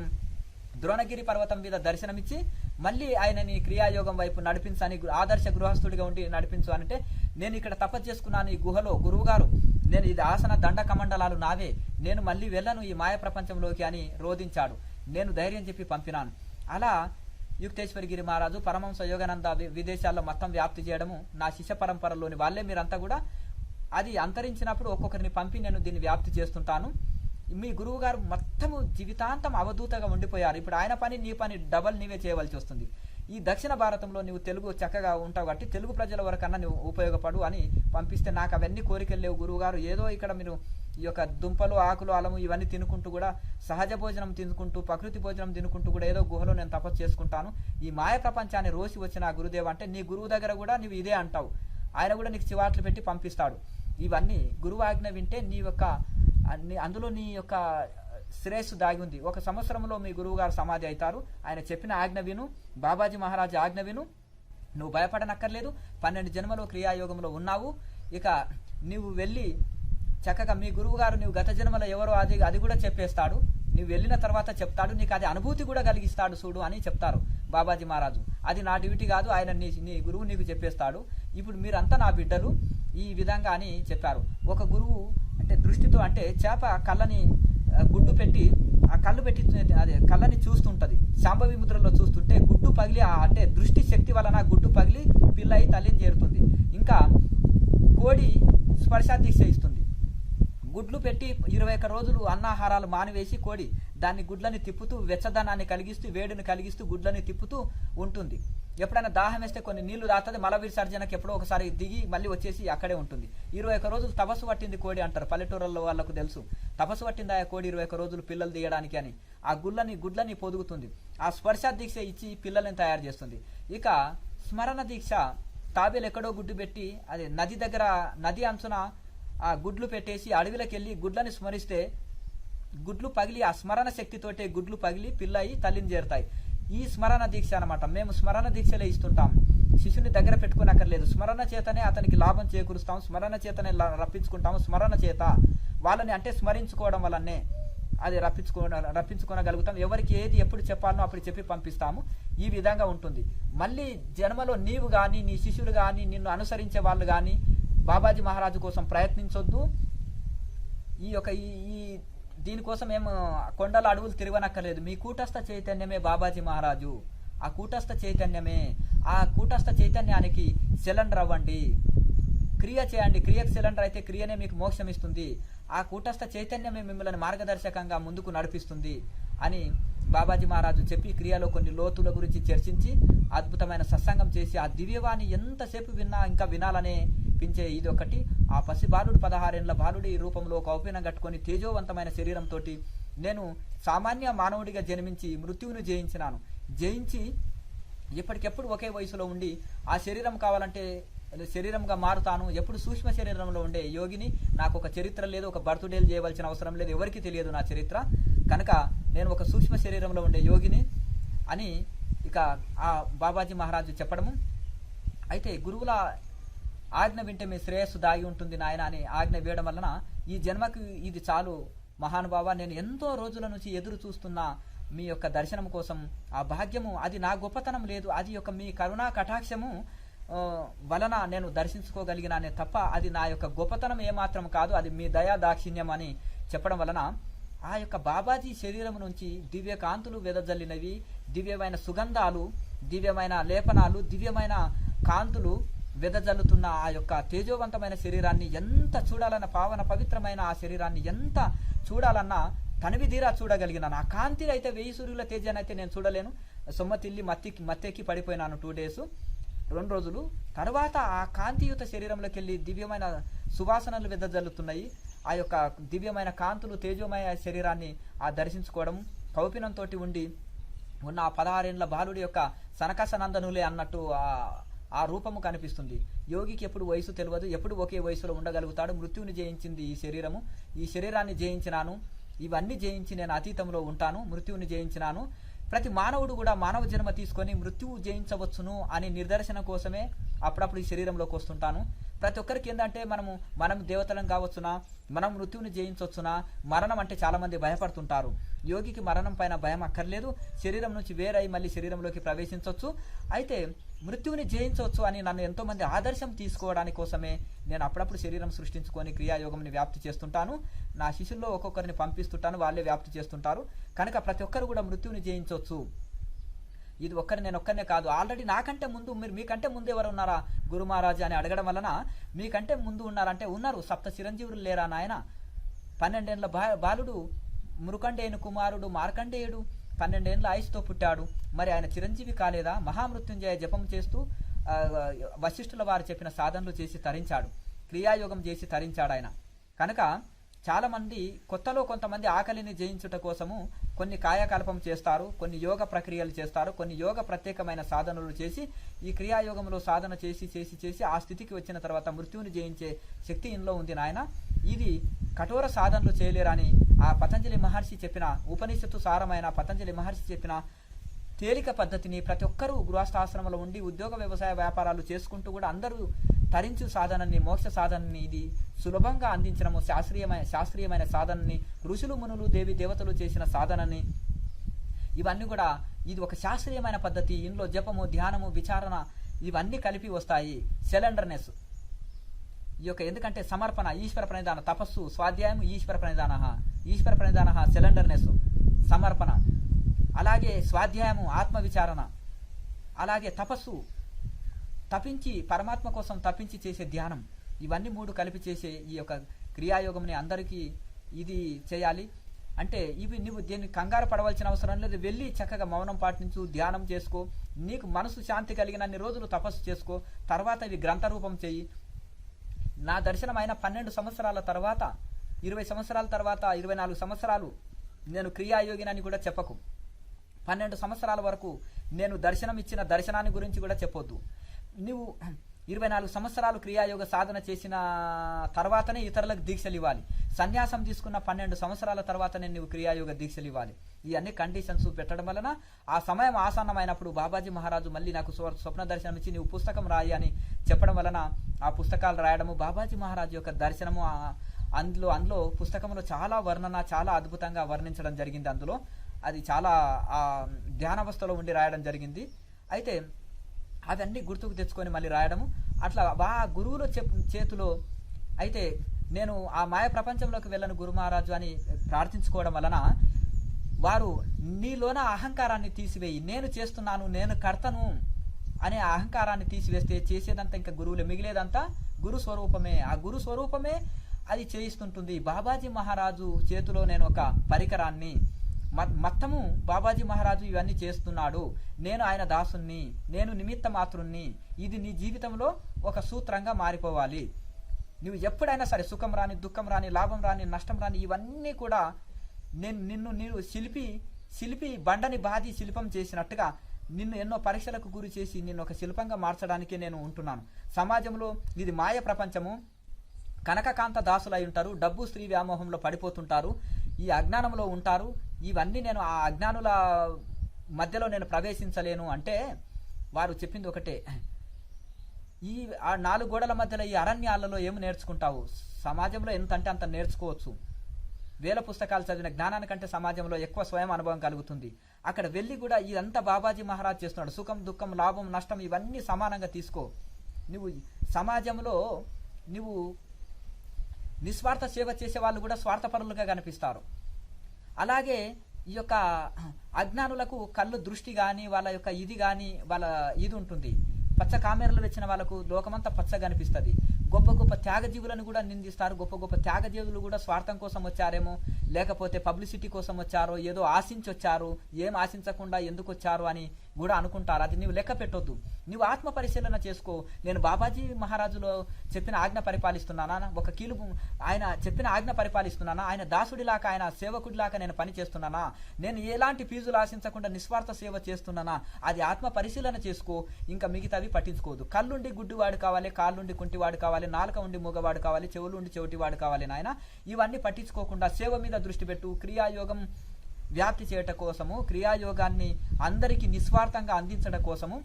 ద్రోణగిరి పర్వతం మీద దర్శనమిచ్చి మళ్ళీ ఆయనని క్రియాయోగం వైపు నడిపించని, ఆదర్శ గృహస్థుడిగా ఉండి నడిపించు అంటే, నేను ఇక్కడ తపస్సు చేసుకున్నాను ఈ గుహలో గురువు గారు, నేను ఇది ఆసన దండ కమండలాలు నావే, నేను మళ్ళీ వెళ్ళను ఈ మాయ ప్రపంచంలోకి అని రోధించాడు. నేను ధైర్యం చెప్పి పంపినాను. అలా యుక్తేశ్వరగిరి మహారాజు, పరమహంస యోగానంద విదేశాల్లో మొత్తం వ్యాప్తి చేయడము, నా శిష్య పరంపరలోని వాళ్ళే మీరంతా కూడా అది అంతరించినప్పుడు ఒక్కొక్కరిని పంపి నేను దీన్ని వ్యాప్తి చేస్తుంటాను. మీ గురువు గారు మొత్తము జీవితాంతం అవధూతగా ఉండిపోయారు. ఇప్పుడు ఆయన పని నీ పని డబల్ నీవే చేయవలసి వస్తుంది. ఈ దక్షిణ భారతంలో నువ్వు తెలుగు చక్కగా ఉంటావు కాబట్టి తెలుగు ప్రజల వరకన్నా నువ్వు ఉపయోగపడు అని పంపిస్తే, నాకు అవన్నీ కోరికలు లేవు గురువు గారు, ఏదో ఇక్కడ మీరు ఈ యొక్క దుంపలు, ఆకులు, అలము ఇవన్నీ తినుకుంటూ కూడా, సహజ భోజనం తినుకుంటూ, ప్రకృతి భోజనం తినుకుంటూ కూడా ఏదో గుహలో నేను తపస్సు చేసుకుంటాను, ఈ మాయ ప్రపంచాన్ని రోసి వచ్చిన గురుదేవ్ అంటే నీ గురువు దగ్గర కూడా నువ్వు ఇదే అంటావు, ఆయన కూడా నీకు చివాట్లు పెట్టి పంపిస్తాడు. ఇవన్నీ గురువు ఆజ్ఞ వింటే నీ యొక్క అందులో నీ యొక్క శ్రేయస్సు దాగి ఉంది. 1 సంవత్సరంలో మీ గురువు గారు సమాధి అవుతారు. ఆయన చెప్పిన ఆజ్ఞ విను, బాబాజీ మహారాజ్ ఆజ్ఞ విను, నువ్వు భయపడనక్కర్లేదు. 12 జన్మలో క్రియాయోగంలో ఉన్నావు. ఇక నువ్వు వెళ్ళి చక్కగా మీ గురువు గారు నువ్వు గత జన్మలో ఎవరో అది కూడా చెప్పేస్తాడు, నువ్వు వెళ్ళిన తర్వాత చెప్తాడు, నీకు అది అనుభూతి కూడా కలిగిస్తాడు చూడు అని చెప్తారు బాబాజీ మహారాజు. అది నా డ్యూటీ కాదు, ఆయన నీ గురువు నీకు చెప్పేస్తాడు. ఇప్పుడు మీరంతా నా బిడ్డలు ఈ విధంగా అని చెప్పారు. ఒక గురువు అంటే దృష్టితో, అంటే చేప కళ్ళని గుడ్డు పెట్టి ఆ కళ్ళు పెట్టి అదే కళ్ళని చూస్తుంటది, శాంభవి ముద్రలో చూస్తుంటే గుడ్డు పగిలి, అంటే దృష్టి శక్తి వలన గుడ్డు పగిలి పిల్ల అయి తల్లిని చేరుతుంది. ఇంకా కోడి స్పర్శాదీక్ష ఇస్తుంది. గుడ్లు పెట్టి 21 రోజులు అన్నాహారాలు మానివేసి కోడి దాన్ని గుడ్లని తిప్పుతూ వెచ్చదనాన్ని కలిగిస్తూ, వేడిని కలిగిస్తూ గుడ్లని తిప్పుతూ ఉంటుంది. ఎప్పుడైనా దాహం వేస్తే కొన్ని నీళ్లు రాస్తుంది, మల విసర్జనకి ఎప్పుడో ఒకసారి దిగి మళ్ళీ వచ్చేసి అక్కడే ఉంటుంది. 21 రోజులు తపస్సు పట్టింది కోడి అంటారు పల్లెటూరుల్లో వాళ్ళకు తెలుసు. తపస్సు పట్టింది ఆ కోడి 21 రోజులు పిల్లలు తీయడానికి అని. ఆ గుడ్లని పొదుగుతుంది. ఆ స్పర్శ దీక్ష ఇచ్చి పిల్లల్ని తయారు చేస్తుంది. ఇక స్మరణ దీక్ష, తాబేలు ఎక్కడో గుడ్డు పెట్టి అది నది దగ్గర, నది అంచున ఆ గుడ్లు పెట్టేసి అడవిలోకి వెళ్ళి గుడ్లని స్మరిస్తే గుడ్లు పగిలి, ఆ స్మరణ శక్తితోటే గుడ్లు పగిలి పిల్ల అయి తల్లిని చేరుతాయి. ఈ స్మరణ దీక్ష అనమాట. మేము స్మరణ దీక్షలే ఇస్తుంటాం, శిశుని దగ్గర పెట్టుకునక్కర్లేదు. స్మరణ చేతనే అతనికి లాభం చేకూరుస్తాం, స్మరణ చేతనే రప్పించుకుంటాము. స్మరణ చేత వాళ్ళని అంటే స్మరించుకోవడం వల్లనే అది రప్పించుకోగలుగుతాం. ఎవరికి ఏది ఎప్పుడు చెప్పాలనో అప్పుడు చెప్పి పంపిస్తాము. ఈ విధంగా ఉంటుంది. మళ్ళీ జన్మలో నీవు కానీ, నీ శిష్యులు కానీ, నిన్ను అనుసరించే వాళ్ళు కానీ బాబాజీ మహారాజు కోసం ప్రయత్నించొద్దు. ఈ దీనికోసం ఏమో కొండల అడవులు తిరగనక్కర్లేదు. మీ కూటస్థ చైతన్యమే బాబాజీ మహారాజు. ఆ కూటస్థ చైతన్యమే, ఆ కూటస్థ చైతన్యానికి సిలిండర్ అవ్వండి, క్రియ చేయండి. క్రియకు సిలిండర్ అయితే క్రియనే మీకు మోక్షం ఇస్తుంది. ఆ కూటస్థ చైతన్యమే మిమ్మల్ని మార్గదర్శకంగా ముందుకు నడిపిస్తుంది అని బాబాజీ మహారాజు చెప్పి క్రియలో కొన్ని లోతుల గురించి చర్చించి అద్భుతమైన సత్సంగం చేసి ఆ దివ్యవాణి ఎంతసేపు విన్నా ఇంకా వినాలనే పించే ఇది ఒకటి. ఆ పసి బాలుడు 16 ఏళ్ల బాలుడి రూపంలో కౌపీనం కట్టుకొని తేజోవంతమైన శరీరంతో నేను సామాన్య మానవుడిగా జన్మించి మృత్యువును జయించి ఎప్పటికెప్పుడు ఒకే వయసులో ఉండి ఆ శరీరం కావాలంటే శరీరంగా మారుతాను. ఎప్పుడు సూక్ష్మ శరీరంలో ఉండే యోగిని. నాకు ఒక చరిత్ర లేదు, ఒక బర్త్డేలు చేయవలసిన అవసరం లేదు, ఎవరికి తెలియదు నా చరిత్ర. కనుక నేను ఒక సూక్ష్మ శరీరంలో ఉండే యోగిని అని ఇక ఆ బాబాజీ మహారాజు చెప్పడము. అయితే గురువుల ఆజ్ఞ వింటే మీ శ్రేయస్సు దాగి ఉంటుంది నాయన అని ఆజ్ఞ వేయడం వలన ఈ జన్మకు ఇది చాలు మహానుభావ, నేను ఎంతో రోజుల నుంచి ఎదురు చూస్తున్నా మీ యొక్క దర్శనం కోసం. ఆ భాగ్యము అది నా గొప్పతనం లేదు, అది యొక్క మీ కరుణా కటాక్షము వలన నేను దర్శించుకోగలిగినానే తప్ప అది నా యొక్క గొప్పతనం ఏమాత్రం కాదు, అది మీ దయా దాక్షిణ్యం అని చెప్పడం వలన ఆ యొక్క బాబాజీ శరీరం నుంచి దివ్య కాంతులు వెదజల్లినవి, దివ్యమైన సుగంధాలు, దివ్యమైన లేపనాలు, దివ్యమైన కాంతులు వెదజల్లుతున్న ఆ యొక్క తేజోవంతమైన శరీరాన్ని ఎంత చూడాలన్న, పావన పవిత్రమైన ఆ శరీరాన్ని ఎంత చూడాలన్నా తనివిదీరా చూడగలిగినాను. ఆ కాంతి అయితే 1000 సూర్యుల తేజాన్ని అయితే నేను చూడలేను. సొమ్మతిల్లి మత్తెక్కి పడిపోయినాను 2 days 2 రోజులు. తర్వాత ఆ కాంతియుత శరీరంలోకి వెళ్ళి దివ్యమైన సువాసనలు వెదజల్లుతున్నాయి. ఆ యొక్క దివ్యమైన కాంతులు తేజోమయ శరీరాన్ని ఆ దర్శించుకోవడం, కౌపినంతో ఉన్న ఆ 16 ఏళ్ల బాలుడి యొక్క సనకసనందనులే అన్నట్టు ఆ రూపము కనిపిస్తుంది. యోగికి ఎప్పుడు వయసు తెలియదు, ఎప్పుడు ఒకే వయసులో ఉండగలుగుతాడు. మృత్యువుని జయించింది ఈ శరీరము, ఈ శరీరాన్ని జయించినాను, ఇవన్నీ జయించి నేను అతీతంలో ఉంటాను, మృత్యువుని జయించినాను. ప్రతి మానవుడు కూడా మానవ జన్మ తీసుకొని మృత్యువు జయించవచ్చును అని నిదర్శనం కోసమే అప్పుడప్పుడు ఈ శరీరంలోకి వస్తుంటాను. ప్రతి ఒక్కరికి ఏంటంటే మనం దేవతలం కావచ్చునా, మనం మృత్యువుని జయించవచ్చునా, మరణం అంటే చాలా మంది భయపడుతుంటారు. యోగికి మరణం పైన భయం అక్కర్లేదు, శరీరం నుంచి వేరై మళ్ళీ శరీరంలోకి ప్రవేశించవచ్చు, అయితే మృత్యువుని జయించవచ్చు అని నన్ను ఎంతో మంది ఆదర్శం తీసుకోవడానికి కోసమే నేను అప్పుడప్పుడు శరీరం సృష్టించుకొని క్రియాయోగంని వ్యాప్తి చేస్తుంటాను. నా శిష్యుల్లో ఒక్కొక్కరిని పంపిస్తుంటాను, వాళ్ళే వ్యాప్తి చేస్తుంటారు. కనుక ప్రతి ఒక్కరు కూడా మృత్యువుని జయించవచ్చు. ఇది నేను ఒక్కనే కాదు, ఆల్రెడీ నాకంటే ముందు మీకంటే ముందు ఎవరు ఉన్నారా గురు మహారాజు అని అడగడం వలన మీకంటే ముందు ఉన్నారంటే ఉన్నారు. 7 చిరంజీవులు లేరా నాయన? 12 ఏళ్ల బాలుడు మృకండేయుని కుమారుడు మార్కండేయుడు 12 ఏళ్ల ఆయుష్తో పుట్టాడు. మరి ఆయన చిరంజీవి కాలేదా? మహామృత్యుంజయ జపం చేస్తూ వశిష్ఠుల వారు చెప్పిన సాధనలు చేసి తరించాడు, క్రియాయోగం చేసి తరించాడు ఆయన. కనుక చాలా మంది కొత్తలో కొంతమంది ఆకలిని జయించుట కోసము కొన్ని కాయకల్పం చేస్తారు, కొన్ని యోగ ప్రక్రియలు చేస్తారు, కొన్ని యోగ ప్రత్యేకమైన సాధనలు చేసి ఈ క్రియాయోగంలో సాధన చేసి చేసి చేసి ఆ స్థితికి వచ్చిన తర్వాత మృత్యువుని జయించే శక్తి ఇందులో ఉంది నాయన. ఇది కఠోర సాధనలు చేయలేరని ఆ పతంజలి మహర్షి చెప్పిన ఉపనిషత్తు సారమైన పతంజలి మహర్షి చెప్పిన తేలిక పద్ధతిని ప్రతి ఒక్కరూ గృహస్థాశ్రమంలో ఉండి ఉద్యోగ వ్యవసాయ వ్యాపారాలు చేసుకుంటూ కూడా అందరూ తరించు సాధనని, మోక్ష సాధనని ఇది సులభంగా అందించడము, శాస్త్రీయమైన సాధనని, ఋషులు మునులు దేవి దేవతలు చేసిన సాధనని, ఇవన్నీ కూడా ఇది ఒక శాస్త్రీయమైన పద్ధతి. ఇందులో జపము, ధ్యానము, విచారణ ఇవన్నీ కలిపి వస్తాయి. సెలెండర్నెస్ ఈ యొక్క, ఎందుకంటే సమర్పణ, ఈశ్వర ప్రణిధాన, తపస్సు, స్వాధ్యాయం, ఈశ్వర ప్రణిధాన, సెలెండర్నెస్, సమర్పణ, అలాగే స్వాధ్యాయము, ఆత్మ విచారణ, అలాగే తపస్సు, తపించి పరమాత్మ కోసం తపించి చేసే ధ్యానం, ఇవన్నీ 3 కలిపి చేసే ఈ యొక్క క్రియాయోగంని అందరికీ ఇది చేయాలి. అంటే ఇవి నువ్వు దీన్ని కంగారు పడవలసిన అవసరం లేదు. వెళ్ళి చక్కగా మౌనం పాటించు, ధ్యానం చేసుకో, నీకు మనసు శాంతి కలిగినన్ని రోజులు తపస్సు చేసుకో, తర్వాత ఇవి గ్రంథ రూపం చెయ్యి. నా దర్శనం అయిన 12 సంవత్సరాల తర్వాత, 20 సంవత్సరాల తర్వాత, 24 సంవత్సరాలు నేను క్రియాయోగినని కూడా చెప్పకు. 12 సంవత్సరాల వరకు నేను దర్శనం ఇచ్చిన దర్శనాన్ని గురించి కూడా చెప్పొద్దు. నువ్వు 24 సంవత్సరాలు క్రియాయోగ సాధన చేసిన తర్వాతనే ఇతరులకు దీక్షలు ఇవ్వాలి. సన్యాసం తీసుకున్న 12 సంవత్సరాల తర్వాతనే నువ్వు క్రియాయోగ దీక్షలు ఇవ్వాలి. ఈ అన్ని కండిషన్స్ పెట్టడం వలన ఆ సమయం ఆసన్నమైనప్పుడు బాబాజీ మహారాజు మళ్ళీ నాకు స్వప్న దర్శనం ఇచ్చి నువ్వు పుస్తకం రాయి అని చెప్పడం వలన ఆ పుస్తకాలు రాయడము, బాబాజీ మహారాజు యొక్క దర్శనము అందులో పుస్తకంలో చాలా వర్ణన, చాలా అద్భుతంగా వర్ణించడం జరిగింది. అందులో అది చాలా ఆ ధ్యానావస్థలో ఉండి రాయడం జరిగింది. అయితే అవన్నీ గుర్తుకు తెచ్చుకొని మళ్ళీ రాయడము, అట్లా గురువుల చేతిలో. అయితే నేను ఆ మాయ ప్రపంచంలోకి వెళ్ళను గురు మహారాజు అని ప్రార్థించుకోవడం వలన వారు నీలోన అహంకారాన్ని తీసివేయి, నేను చేస్తున్నాను, నేను కర్తను అనే అహంకారాన్ని తీసివేస్తే చేసేదంతా ఇంకా గురువులే, మిగిలేదంతా గురు స్వరూపమే. ఆ గురు స్వరూపమే అది చేయిస్తుంటుంది. బాబాజీ మహారాజు చేతిలో నేను ఒక పరికరాన్ని, మొత్తము బాబాజీ మహారాజు ఇవన్నీ చేస్తున్నాడు, నేను ఆయన దాసుని, నేను నిమిత్త మాత్రుణ్ణి. ఇది నీ జీవితంలో ఒక సూత్రంగా మారిపోవాలి. నువ్వు ఎప్పుడైనా సరే సుఖం రాని, దుఃఖం రాని, లాభం రాని, నష్టం రాని, ఇవన్నీ కూడా నిన్ను శిల్పి బండని బాది శిల్పం చేసినట్టుగా నిన్ను ఎన్నో పరీక్షలకు గురి చేసి నిన్ను ఒక శిల్పంగా మార్చడానికే నేను ఉంటున్నాను. సమాజంలో ఇది మాయ ప్రపంచము, కనకకాంత దాసులై ఉంటారు, డబ్బు స్త్రీ వ్యామోహంలో పడిపోతుంటారు, ఈ అజ్ఞానంలో ఉంటారు. ఇవన్నీ నేను ఆ అజ్ఞానుల మధ్యలో నేను ప్రవేశించలేను అంటే వారు చెప్పింది ఒకటే, ఈ ఆ 4 గోడల మధ్యలో ఈ అరణ్యాలలో ఏమి నేర్చుకుంటావు? సమాజంలో ఎంత అంటే అంత నేర్చుకోవచ్చు. వేల పుస్తకాలు చదివిన జ్ఞానానికంటే సమాజంలో ఎక్కువ స్వయం అనుభవం కలుగుతుంది. అక్కడ వెళ్ళి కూడా ఇదంతా బాబాజీ మహారాజ్ చేస్తున్నాడు. సుఖం, దుఃఖం, లాభం, నష్టం ఇవన్నీ సమానంగా తీసుకో. నువ్వు సమాజంలో నువ్వు నిస్వార్థ సేవ చేసే వాళ్ళు కూడా స్వార్థపరులుగా కనిపిస్తారు. అలాగే ఈ యొక్క అజ్ఞానులకు కళ్ళు దృష్టి కానీ వాళ్ళ యొక్క ఇది కానీ వాళ్ళ ఇది ఉంటుంది. పచ్చ కామెరలు వచ్చిన వాళ్ళకు లోకమంతా పచ్చగా అనిపిస్తుంది. గొప్ప గొప్ప త్యాగజీవులను కూడా నిందిస్తారు. గొప్ప గొప్ప త్యాగజీవులు కూడా స్వార్థం కోసం వచ్చారేమో, లేకపోతే పబ్లిసిటీ కోసం వచ్చారో, ఏదో ఆశించి వచ్చారు, ఏం ఆశించకుండా ఎందుకు వచ్చారు అని కూడా అనుకుంటారు. అది నువ్వు లెక్క పెట్టొద్దు. నువ్వు ఆత్మ పరిశీలన చేసుకో. నేను బాబాజీ మహారాజులో చెప్పిన ఆజ్ఞ పరిపాలిస్తున్నానా? ఒక కీలు ఆయన చెప్పిన ఆజ్ఞ పరిపాలిస్తున్నానా? ఆయన దాసుడిలాగా, ఆయన సేవకుడిలాగా నేను పని చేస్తున్నానా? నేను ఎలాంటి ఫీజులు ఆశించకుండా నిస్వార్థ సేవ చేస్తున్నానా? అది ఆత్మ పరిశీలన చేసుకో. ఇంకా మిగతావి పట్టించుకోవద్దు. కళ్ళుండి గుడ్డివాడు కావాలి, కాళ్ళుండి కుంటివాడు కావాలి, నాలుక ఉండి మూగవాడు కావాలి, చెవులు ఉండి చెవిటివాడు కావాలి. నాయన ఇవన్నీ పట్టించుకోకుండా సేవ మీద దృష్టి పెట్టు. క్రియాయోగం వ్యాప్తి చేయటం కోసము, క్రియాయోగాన్ని అందరికీ నిస్వార్థంగా అందించడం కోసము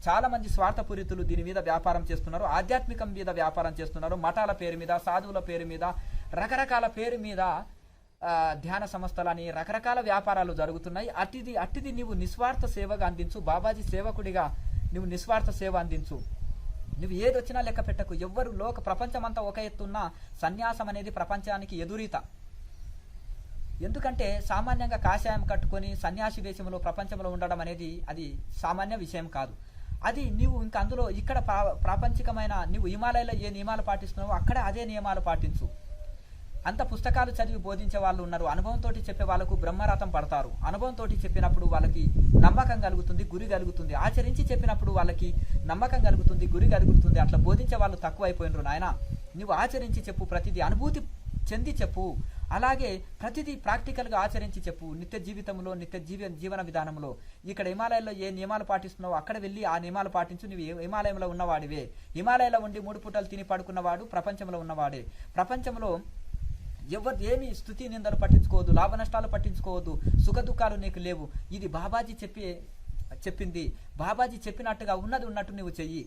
చాలా మంది స్వార్థపూరితులు దీని మీద వ్యాపారం చేస్తున్నారు. ఆధ్యాత్మికం మీద వ్యాపారం చేస్తున్నారు. మఠాల పేరు మీద, సాధువుల పేరు మీద, రకరకాల పేరు మీద ధ్యాన సంస్థలని రకరకాల వ్యాపారాలు జరుగుతున్నాయి. అట్టిది నీవు నిస్వార్థ సేవగా అందించు. బాబాజీ సేవకుడిగా నువ్వు నిస్వార్థ సేవ అందించు. నువ్వు ఏది వచ్చినా లెక్క పెట్టకు. ఎవ్వరు ప్రపంచమంతా ఒక ఎత్తున్నా సన్యాసం అనేది ప్రపంచానికి ఎదురీత. ఎందుకంటే సామాన్యంగా కాషాయం కట్టుకొని సన్యాసి వేషంలో ప్రపంచంలో ఉండడం అనేది అది సామాన్య విషయం కాదు. అది నీవు ఇంకా అందులో ఇక్కడ ప్రాపంచికమైన నువ్వు హిమాలయాలో ఏ నియమాలు పాటిస్తున్నావో అక్కడ అదే నియమాలు పాటించు. అంత పుస్తకాలు చదివి బోధించే వాళ్ళు ఉన్నారు. అనుభవంతో చెప్పే వాళ్ళకు బ్రహ్మరథం పడతారు. అనుభవంతో చెప్పినప్పుడు వాళ్ళకి నమ్మకం కలుగుతుంది, గురి కలుగుతుంది. ఆచరించి చెప్పినప్పుడు వాళ్ళకి నమ్మకం కలుగుతుంది, గురి కలుగుతుంది. అట్లా బోధించే వాళ్ళు తక్కువైపోయినరు. నాయన నువ్వు ఆచరించి చెప్పు, ప్రతిదీ అనుభూతి చెంది చెప్పు. అలాగే ప్రతిదీ ప్రాక్టికల్గా ఆచరించి చెప్పు. నిత్య జీవితంలో, నిత్య జీవన విధానంలో ఇక్కడ హిమాలయాల్లో ఏ నియమాలు పాటిస్తున్నావో అక్కడ వెళ్ళి ఆ నియమాలు పాటించు. నువ్వు హిమాలయంలో ఉన్నవాడివే. హిమాలయాలో ఉండి 3 పూటలు తిని పడుకున్నవాడు ప్రపంచంలో ఉన్నవాడే. ప్రపంచంలో ఎవరు ఏమి స్తుతి నిందలు పట్టించుకోవద్దు, లాభ నష్టాలు పట్టించుకోవద్దు, సుఖ దుఃఖాలు నీకు లేవు. ఇది బాబాజీ చెప్పింది. బాబాజీ చెప్పినట్టుగా ఉన్నది ఉన్నట్టు నువ్వు చెయ్యి.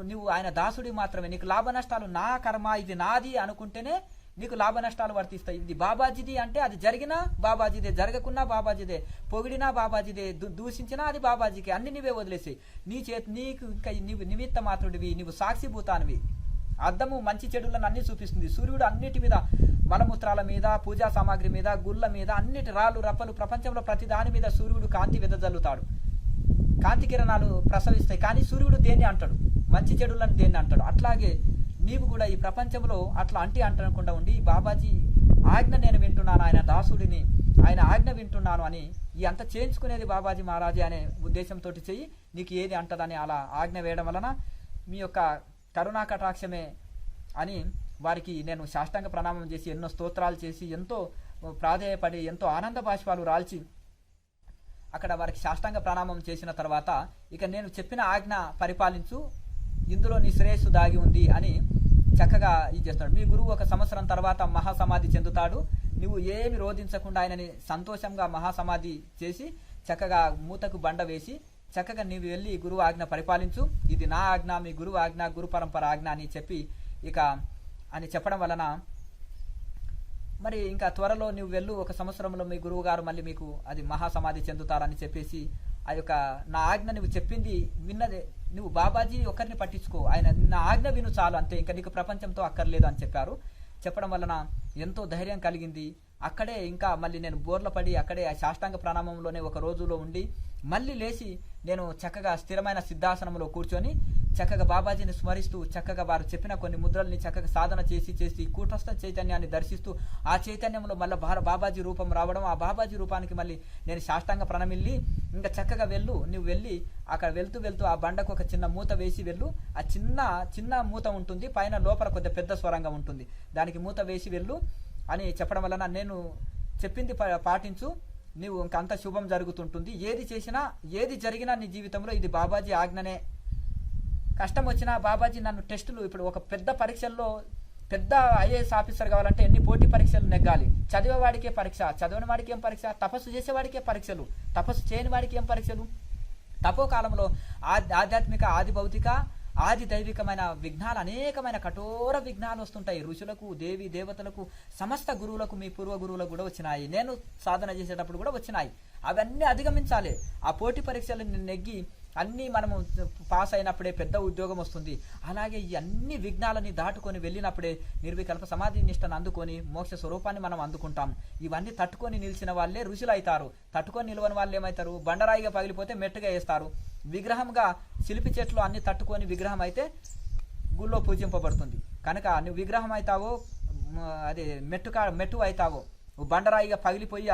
నువ్వు ఆయన దాసుడి మాత్రమే. నీకు లాభ నష్టాలు నా కర్మ, ఇది నాది అనుకుంటేనే నీకు లాభ నష్టాలు వర్తిస్తాయి. ఇది బాబాజీది అంటే అది జరిగినా బాబాజీదే, జరగకున్నా బాబాజీదే, పొగిడినా బాబాజీదే, దూషించినా అది బాబాజీకి. అన్ని నువ్వే వదిలేసి నీకు ఇంకా నీవు నిమిత్త మాత్రుడివి, నువ్వు సాక్షిభూతానివి. అద్దము మంచి చెడులను అన్ని చూపిస్తుంది. సూర్యుడు అన్నిటి మీద, మలమూత్రాల మీద, పూజా సామాగ్రి మీద, గుళ్ళ మీద, అన్నిటి రాళ్ళు రప్పలు ప్రపంచంలో ప్రతి దాని మీద సూర్యుడు కాంతి వెదజల్లుతాడు. కాంతి కిరణాలు ప్రసవిస్తాయి. కానీ సూర్యుడు దేన్ని అంటాడు? మంచి చెడులను దేన్ని అంటాడు? అట్లాగే నీవు కూడా ఈ ప్రపంచంలో అట్లా అంటకుండా ఉండి బాబాజీ ఆజ్ఞ నేను వింటున్నాను, ఆయన దాసుడిని, ఆయన ఆజ్ఞ వింటున్నాను అని ఈ అంత చేయించుకునేది బాబాజీ మహారాజే అనే ఉద్దేశంతో చెయ్యి. నీకు ఏది అంటదని అలా ఆజ్ఞ వేయడం వలన మీ యొక్క కరుణా కటాక్షమే అని వారికి నేను సాష్టాంగ ప్రణామం చేసి, ఎన్నో స్తోత్రాలు చేసి, ఎంతో ప్రాధేయపడి, ఎంతో ఆనంద బాష్పాలు రాల్చి అక్కడ వారికి సాష్టాంగ ప్రణామం చేసిన తర్వాత ఇక నేను చెప్పిన ఆజ్ఞ పరిపాలించు, ఇందులో నీ శ్రేయస్సు దాగి ఉంది అని చక్కగా ఇది చేస్తాడు. మీ గురువు 1 సంవత్సరం తర్వాత మహాసమాధి చెందుతాడు. నువ్వు ఏమి రోధించకుండా ఆయనని సంతోషంగా మహాసమాధి చేసి చక్కగా మూతకు బండ వేసి చక్కగా నీవు వెళ్ళి గురువు ఆజ్ఞ పరిపాలించు, ఇది నా ఆజ్ఞ, మీ గురువు ఆజ్ఞ, గురు పరంపర ఆజ్ఞ అని చెప్పి ఇక అని చెప్పడం వలన మరి ఇంకా త్వరలో నువ్వు వెళ్ళు, 1 సంవత్సరంలో మీ గురువు గారు మళ్ళీ మీకు అది మహాసమాధి చెందుతారని చెప్పేసి ఆ యొక్క నా ఆజ్ఞ నువ్వు చెప్పింది విన్నదే. నువ్వు బాబాజీ ఒకరిని పట్టించుకో, ఆయన నా ఆజ్ఞ విను చాలు, అంతే, ఇంకా నీకు ప్రపంచంతో అక్కర్లేదు అని చెప్పారు. చెప్పడం వలన ఎంతో ధైర్యం కలిగింది. అక్కడే ఇంకా మళ్ళీ నేను బోర్ల పడి అక్కడే ఆ సాష్టాంగ ప్రణామంలోనే 1 రోజులో ఉండి మళ్ళీ లేచి నేను చక్కగా స్థిరమైన సిద్ధాసనంలో కూర్చొని చక్కగా బాబాజీని స్మరిస్తూ చక్కగా వారు చెప్పిన కొన్ని ముద్రల్ని చక్కగా సాధన చేసి కూటస్థ చైతన్యాన్ని దర్శిస్తూ ఆ చైతన్యంలో మళ్ళీ బాబాజీ రూపం రావడం, ఆ బాబాజీ రూపానికి మళ్ళీ నేను సాష్టాంగ ప్రణమిల్లి ఇంకా చక్కగా నువ్వు వెళ్ళి అక్కడ వెళ్తూ ఆ బండకు ఒక చిన్న మూత వేసి వెళ్ళు. ఆ చిన్న మూత ఉంటుంది, పైన లోపల కొద్దిగా పెద్ద స్వరంగా ఉంటుంది, దానికి మూత వేసి వెళ్ళు అని చెప్పడం వలన నేను చెప్పింది పాటించు, నీవు ఇంకంత శుభం జరుగుతుంటుంది. ఏది చేసినా ఏది జరిగినా నీ జీవితంలో ఇది బాబాజీ ఆజ్ఞనే. కష్టం వచ్చినా బాబాజీ నన్ను టెస్టులు, ఇప్పుడు ఒక పెద్ద పరీక్షల్లో పెద్ద ఐఏఎస్ ఆఫీసర్ కావాలంటే ఎన్ని పోటీ పరీక్షలు నెగ్గాలి. చదివేవాడికే పరీక్ష, చదివిన వాడికి ఏం పరీక్ష, తపస్సు చేసేవాడికే పరీక్షలు, తపస్సు చేయని వాడికి ఏం పరీక్షలు. తపోకాలంలో ఆధ్యాత్మిక, ఆది భౌతిక, ఆది దైవికమైన విఘ్నాలు, అనేకమైన కఠోర విఘ్నాలు వస్తుంటాయి. ఋషులకు, దేవి దేవతలకు, సమస్త గురువులకు, మీ పూర్వ గురువులకు కూడా వచ్చినాయి. నేను సాధన చేసేటప్పుడు కూడా వచ్చినాయి. అవన్నీ అధిగమించాలి. ఆ పోటీ పరీక్షలు నెగ్గి అన్నీ మనము పాస్ అయినప్పుడే పెద్ద ఉద్యోగం వస్తుంది. అలాగే ఈ అన్ని విఘ్నాలని దాటుకొని వెళ్ళినప్పుడే నిర్వికల్ప సమాధి నిష్టను అందుకొని మోక్ష స్వరూపాన్ని మనం అందుకుంటాం. ఇవన్నీ తట్టుకొని నిలిచిన వాళ్ళే ఋషులు అవుతారు. తట్టుకొని నిలవని వాళ్ళు ఏమవుతారు? బండరాయిగా పగిలిపోతే మెట్టుగా వేస్తారు. విగ్రహంగా శిల్పి చెట్లు అన్ని తట్టుకొని విగ్రహం అయితే గుళ్ళో పూజింపబడుతుంది. కనుక నువ్వు విగ్రహం అవుతావో అదే మెట్టు అవుతావో, బండరాయిగా పగిలిపోయి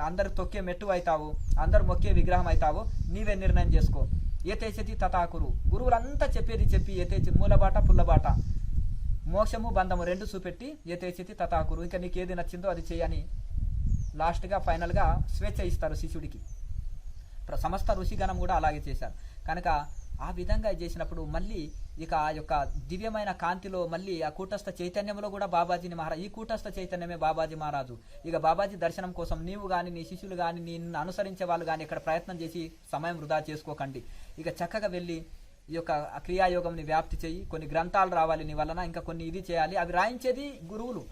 అందరు తొక్కే మెట్టు అవుతావు, అందరు మొక్కే విగ్రహం అవుతావో నీవే నిర్ణయం చేసుకో. ఏతేచతి తథాకురు. గురువులంతా చెప్పేది చెప్పి ఏతేచి మూలబాట పుల్లబాట, మోక్షము బంధము రెండు చూపెట్టి ఏతేచతి తథాకురు, ఇంకా నీకు ఏది నచ్చిందో అది చేయని లాస్ట్గా ఫైనల్గా స్వేచ్ఛ ఇస్తారు శిష్యుడికి. సమస్త ఋషిగణం కూడా అలాగే చేశారు. కనుక ఆ విధంగా చేసినప్పుడు మళ్ళీ ఇక ఆ యొక్క దివ్యమైన కాంతిలో మళ్ళీ ఆ కూటస్థ చైతన్యంలో కూడా బాబాజీని మహారాజు, ఈ కూటస్థ చైతన్యమే బాబాజీ మహారాజు. ఇక బాబాజీ దర్శనం కోసం నీవు కానీ, నీ శిష్యులు కానీ, నిన్ను అనుసరించే వాళ్ళు కానీ ఇక్కడ ప్రయత్నం చేసి సమయం వృధా చేసుకోకండి. ఇక చక్కగా వెళ్ళి ఈ యొక్క క్రియాయోగంని వ్యాప్తి చేయి. కొన్ని గ్రంథాలు రావాలి నీ వలన, ఇంకా కొన్ని ఇది చేయాలి. అవి రాయించేది గురువులు.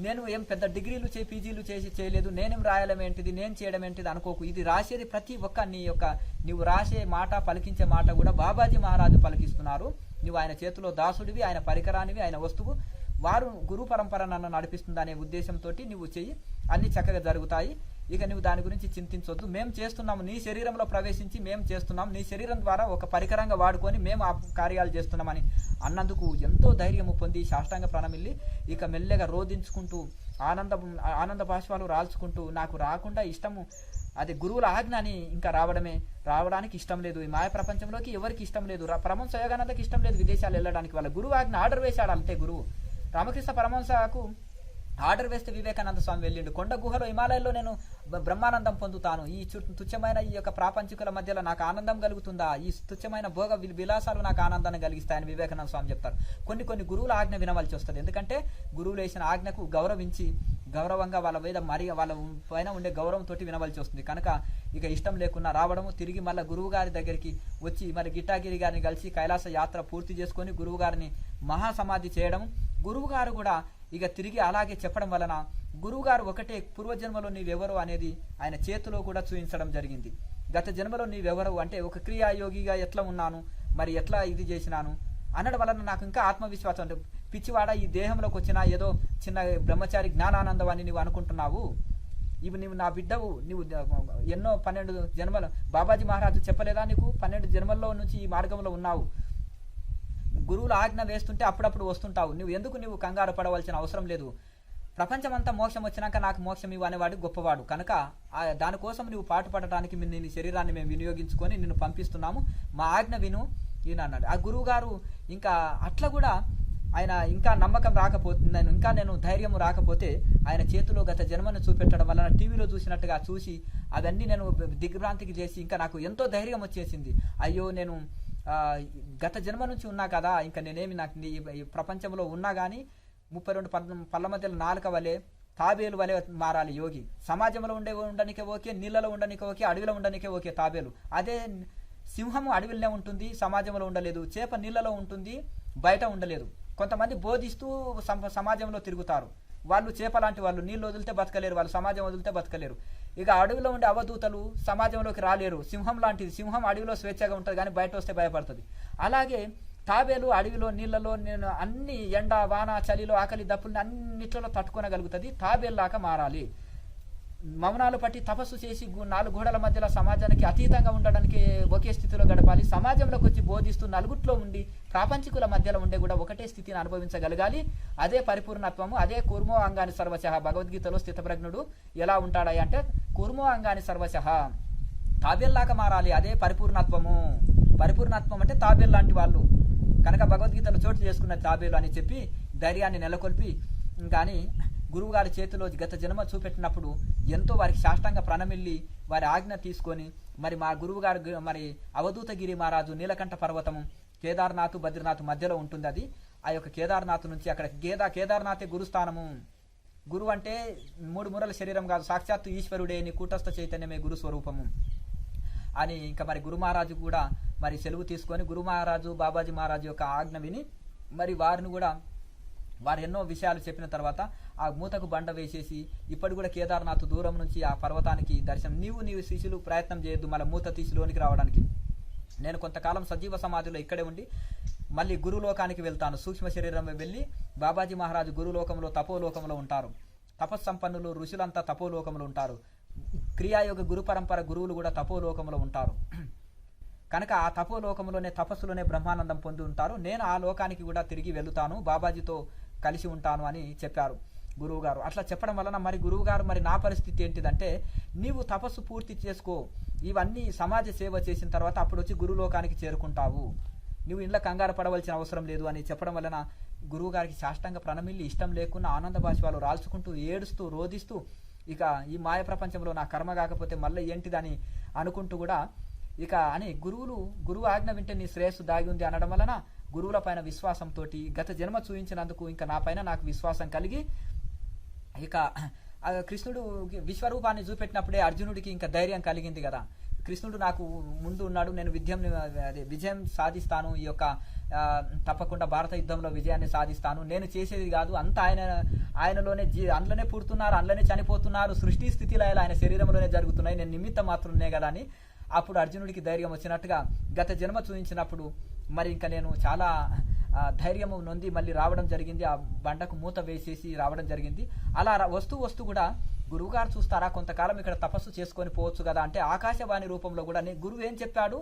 నేను ఏం పెద్ద డిగ్రీలు పీజీలు చేయలేదు, నేనేం రాయడం ఏంటిది, నేను చేయడం ఏంటిది అనుకోకు. ఇది రాసేది ప్రతి ఒక్క నువ్వు రాసే మాట, పలికించే మాట కూడా బాబాజీ మహారాజు పలికిస్తున్నారు. నువ్వు ఆయన చేతిలో దాసుడివి, ఆయన పరికరానివి, ఆయన వస్తువు. వారు గురు పరంపర నన్ను నడిపిస్తుందనే ఉద్దేశంతో నువ్వు చెయ్యి, అన్ని చక్కగా జరుగుతాయి. ఇక నువ్వు దాని గురించి చింతించొద్దు. మేము చేస్తున్నాము, నీ శరీరంలో ప్రవేశించి మేము చేస్తున్నాం, నీ శరీరం ద్వారా ఒక పరికరంగా వాడుకొని మేము ఆ కార్యాలు చేస్తున్నామని అన్నందుకు ఎంతో ధైర్యము పొంది సాష్టాంగ ప్రణమిల్లి ఇక మెల్లగా రోధించుకుంటూ ఆనంద బాష్పాలు రాల్చుకుంటూ, నాకు రాకుండా ఇష్టము, అది గురువుల ఆజ్ఞ అని ఇంకా రావడానికి ఇష్టం లేదు. ఈ మాయ ప్రపంచంలోకి ఎవరికి ఇష్టం లేదు. పరమహంస యోగానందకి ఇష్టం లేదు విదేశాలు వెళ్ళడానికి. వాళ్ళ గురువు ఆజ్ఞ ఆర్డర్ వేశాడు అంతే. గురువు రామకృష్ణ పరమహంసకు ఆర్డర్ వేస్తే వివేకానంద స్వామి వెళ్ళిండు. కొండ గుహలో హిమాలయాల్లో నేను బ్రహ్మానందం పొందుతాను, ఈ తుచ్చమైన ఈ యొక్క ప్రాపంచికుల మధ్యలో నాకు ఆనందం కలుగుతుందా, ఈ తుచ్చమైన భోగ విలాసాలు నాకు ఆనందాన్ని కలిగిస్తాయని వివేకానంద స్వామి చెప్తారు. కొన్ని గురువుల ఆజ్ఞ వినవలసి వస్తుంది. ఎందుకంటే గురువులు వేసిన ఆజ్ఞకు గౌరవంగా వాళ్ళ మీద వాళ్ళ పైన ఉండే గౌరవంతో వినవలసి వస్తుంది. కనుక ఇక ఇష్టం లేకున్నా రావడము, తిరిగి మళ్ళీ గురువు గారి దగ్గరికి వచ్చి మరి గిట్టాగిరి గారిని కలిసి కైలాస యాత్ర పూర్తి చేసుకొని గురువు గారిని మహాసమాధి చేయడం. గురువు గారు కూడా ఇక తిరిగి అలాగే చెప్పడం వలన గురువుగారు ఒకటే పూర్వజన్మలో నీవెవరు అనేది ఆయన చేతిలో కూడా చూపించడం జరిగింది. గత జన్మలో నీవెవరు అంటే ఒక క్రియాయోగిగా ఎట్లా ఉన్నాను, మరి ఎట్లా ఇది చేసినాను అనడం వలన నాకు ఇంకా ఆత్మవిశ్వాసం. అంటే పిచ్చివాడ, ఈ దేహంలోకి వచ్చిన ఏదో చిన్న బ్రహ్మచారి జ్ఞానానందం అని నువ్వు అనుకుంటున్నావు. ఇవి నువ్వు నా బిడ్డవు, నువ్వు ఎన్నో 12 జన్మలు బాబాజీ మహారాజు చెప్పలేదా నీకు? 12 జన్మల్లో నుంచి ఈ మార్గంలో ఉన్నావు. గురువుల ఆజ్ఞ వేస్తుంటే అప్పుడప్పుడు వస్తుంటావు. నువ్వు కంగారు పడవలసిన అవసరం లేదు. ప్రపంచమంతా మోక్షం వచ్చినాక నాకు మోక్షం ఇవ్వు అనేవాడు గొప్పవాడు. కనుక దానికోసం నువ్వు పాటుపడటానికి నీ శరీరాన్ని మేము వినియోగించుకొని నిన్ను పంపిస్తున్నాము, మా ఆజ్ఞ విను ఈయన అన్నాడు. ఆ గురువు గారు ఇంకా అట్లా కూడా ఆయన ఇంకా నమ్మకం రాకపోతే, నేను ధైర్యం రాకపోతే ఆయన చేతిలో గత జన్మను చూపెట్టడం వలన టీవీలో చూసినట్టుగా చూసి అవన్నీ నేను దిగ్భ్రాంతికి చేసి ఇంకా నాకు ఎంతో ధైర్యం వచ్చేసింది. అయ్యో నేను గత జన్మ నుంచి ఉన్నా కదా, ఇంకా నేనేమి నాకు ఈ ప్రపంచంలో ఉన్నా కానీ 32 పళ్ళ మధ్యలో నాలుక వలె తాబేలు వలె మారాలి యోగి. సమాజంలో ఉండనికే ఓకే, నీళ్ళలో ఉండనికే ఓకే, అడవిలో ఉండనికే ఓకే తాబేలు. అదే సింహము అడవిలోనే ఉంటుంది, సమాజంలో ఉండలేదు. చేప నీళ్ళలో ఉంటుంది, బయట ఉండలేదు. కొంతమంది బోధిస్తూ సమాజంలో తిరుగుతారు. వాళ్ళు చేప లాంటి వాళ్ళు, నీళ్ళు వదిలితే బతకలేరు, వాళ్ళు సమాజం వదిలితే బతకలేరు. ఇక అడవిలో ఉండే అవధూతలు సమాజంలోకి రాలేరు. సింహం లాంటిది, సింహం అడవిలో స్వేచ్ఛగా ఉంటుంది కానీ బయట వస్తే భయపడుతుంది. అలాగే తాబేలు అడవిలో నీళ్ళలో నేను అన్ని ఎండ వాన చలిలో ఆకలి దప్పుల్ని అన్నిట్లలో తట్టుకోనగలుగుతుంది. తాబేలులాగా మారాలి. మౌనాలు పట్టి తపస్సు చేసి 4 గోడల మధ్యలో సమాజానికి అతీతంగా ఉండడానికి ఒకే స్థితిలో గడపాలి. సమాజంలోకి వచ్చి బోధిస్తూ నలుగుట్లో ఉండి ప్రాపంచికుల మధ్యలో ఉండే కూడా ఒకటే స్థితిని అనుభవించగలగాలి. అదే పరిపూర్ణత్వము, అదే కూర్మో అంగాని సర్వశః. భగవద్గీతలో స్థితప్రజ్ఞుడు ఎలా ఉంటాడా అంటే కూర్మో అంగాని సర్వశః, తాబేల్లాగా మారాలి. అదే పరిపూర్ణత్వము. పరిపూర్ణత్వం అంటే తాబేల్ లాంటి వాళ్ళు. కనుక భగవద్గీతలో చోటు చేసుకున్న తాబేలు అని చెప్పి ధైర్యాన్ని నెలకొల్పి, కానీ గురువుగారి చేతిలో గత జన్మ చూపెట్టినప్పుడు ఎంతో వారికి సాష్టాంగ ప్రణమిల్లి వారి ఆజ్ఞ తీసుకొని మరి మా గురువుగారు మరి అవధూతగిరి మహారాజు నీలకంఠ పర్వతము కేదార్నాథ్ బద్రీనాథ్ మధ్యలో ఉంటుంది. అది ఆ యొక్క కేదార్నాథ్ నుంచి అక్కడ కేదార్నాథే గురుస్థానము. గురువు అంటే 3 మూరల శరీరం కాదు, సాక్షాత్తు ఈశ్వరుడే, నీ కూటస్థ చైతన్యమే గురు స్వరూపము. అని ఇంకా మరి గురు మహారాజు కూడా మరి సెలవు తీసుకొని గురు మహారాజు బాబాజీ మహారాజు యొక్క ఆజ్ఞ విని మరి వారిని కూడా వారు ఎన్నో విషయాలు చెప్పిన తర్వాత ఆ మూతకు బండ వేసేసి ఇప్పటి కూడా కేదార్నాథ్ దూరం నుంచి ఆ పర్వతానికి దర్శనం నీవు శిష్యులు ప్రయత్నం చేయొద్దు మళ్ళీ మూత తీసి లోనికి రావడానికి, నేను కొంతకాలం సజీవ సమాధిలో ఇక్కడే ఉండి మళ్ళీ గురులోకానికి వెళ్తాను, సూక్ష్మ శరీరం వెళ్ళి బాబాజీ మహారాజు గురులోకంలో తపోలోకంలో ఉంటారు, తపస్సంపన్నులు ఋషులంతా తపోలోకంలో ఉంటారు, క్రియాయోగ గురు పరంపర గురువులు కూడా తపోలోకంలో ఉంటారు. కనుక ఆ తపోలోకంలోనే తపస్సులోనే బ్రహ్మానందం పొంది ఉంటారు, నేను ఆ లోకానికి కూడా తిరిగి వెళుతాను, బాబాజీతో కలిసి ఉంటాను అని చెప్పారు గురువు గారు. అట్లా చెప్పడం వలన మరి గురువు గారు మరి నా పరిస్థితి ఏంటిదంటే నీవు తపస్సు పూర్తి చేసుకో, ఇవన్నీ సమాజ సేవ చేసిన తర్వాత అప్పుడు వచ్చి గురులోకానికి చేరుకుంటావు, నువ్వు ఇంట్లో కంగారు పడవలసిన అవసరం లేదు అని చెప్పడం వలన గురువు గారికి సాష్టాంగ ప్రణమిల్లి ఇష్టం లేకుండా ఆనంద భాష్పాలు రాల్చుకుంటూ ఏడుస్తూ రోధిస్తూ ఇక ఈ మాయ ప్రపంచంలో నా కర్మ కాకపోతే మళ్ళీ ఏంటిదని అనుకుంటూ కూడా ఇక అని గురువు ఆజ్ఞ వింటే నీ శ్రేయస్సు దాగి ఉంది అనడం వలన గురువుల పైన విశ్వాసంతో గత జన్మ చూయించినందుకు ఇంకా నా పైన నాకు విశ్వాసం కలిగి ఇక కృష్ణుడు విశ్వరూపాన్ని చూపెట్టినప్పుడే అర్జునుడికి ఇంకా ధైర్యం కలిగింది కదా, కృష్ణుడు నాకు ముందు ఉన్నాడు, నేను విజయం సాధిస్తాను, ఈ యొక్క తప్పకుండా భారత యుద్ధంలో విజయాన్ని సాధిస్తాను, నేను చేసేది కాదు అంతా ఆయనలోనే అందులోనే పుడుతున్నారు, అందులోనే చనిపోతున్నారు, సృష్టి స్థితి లయాలు ఆయన శరీరంలోనే జరుగుతున్నాయి, నేను నిమిత్తం మాత్రమే కదా అని అప్పుడు అర్జునుడికి ధైర్యం వచ్చినట్టుగా గత జన్మ చూపించినప్పుడు మరి ఇంకా నేను చాలా ధైర్యము నొంది మళ్ళీ రావడం జరిగింది, ఆ బండకు మూత వేసేసి రావడం జరిగింది. అలా వస్తూ కూడా గురువుగారు చూస్తారా కొంతకాలం ఇక్కడ తపస్సు చేసుకొని పోవచ్చు కదా అంటే ఆకాశవాణి రూపంలో కూడా గురువు ఏం చెప్పాడు,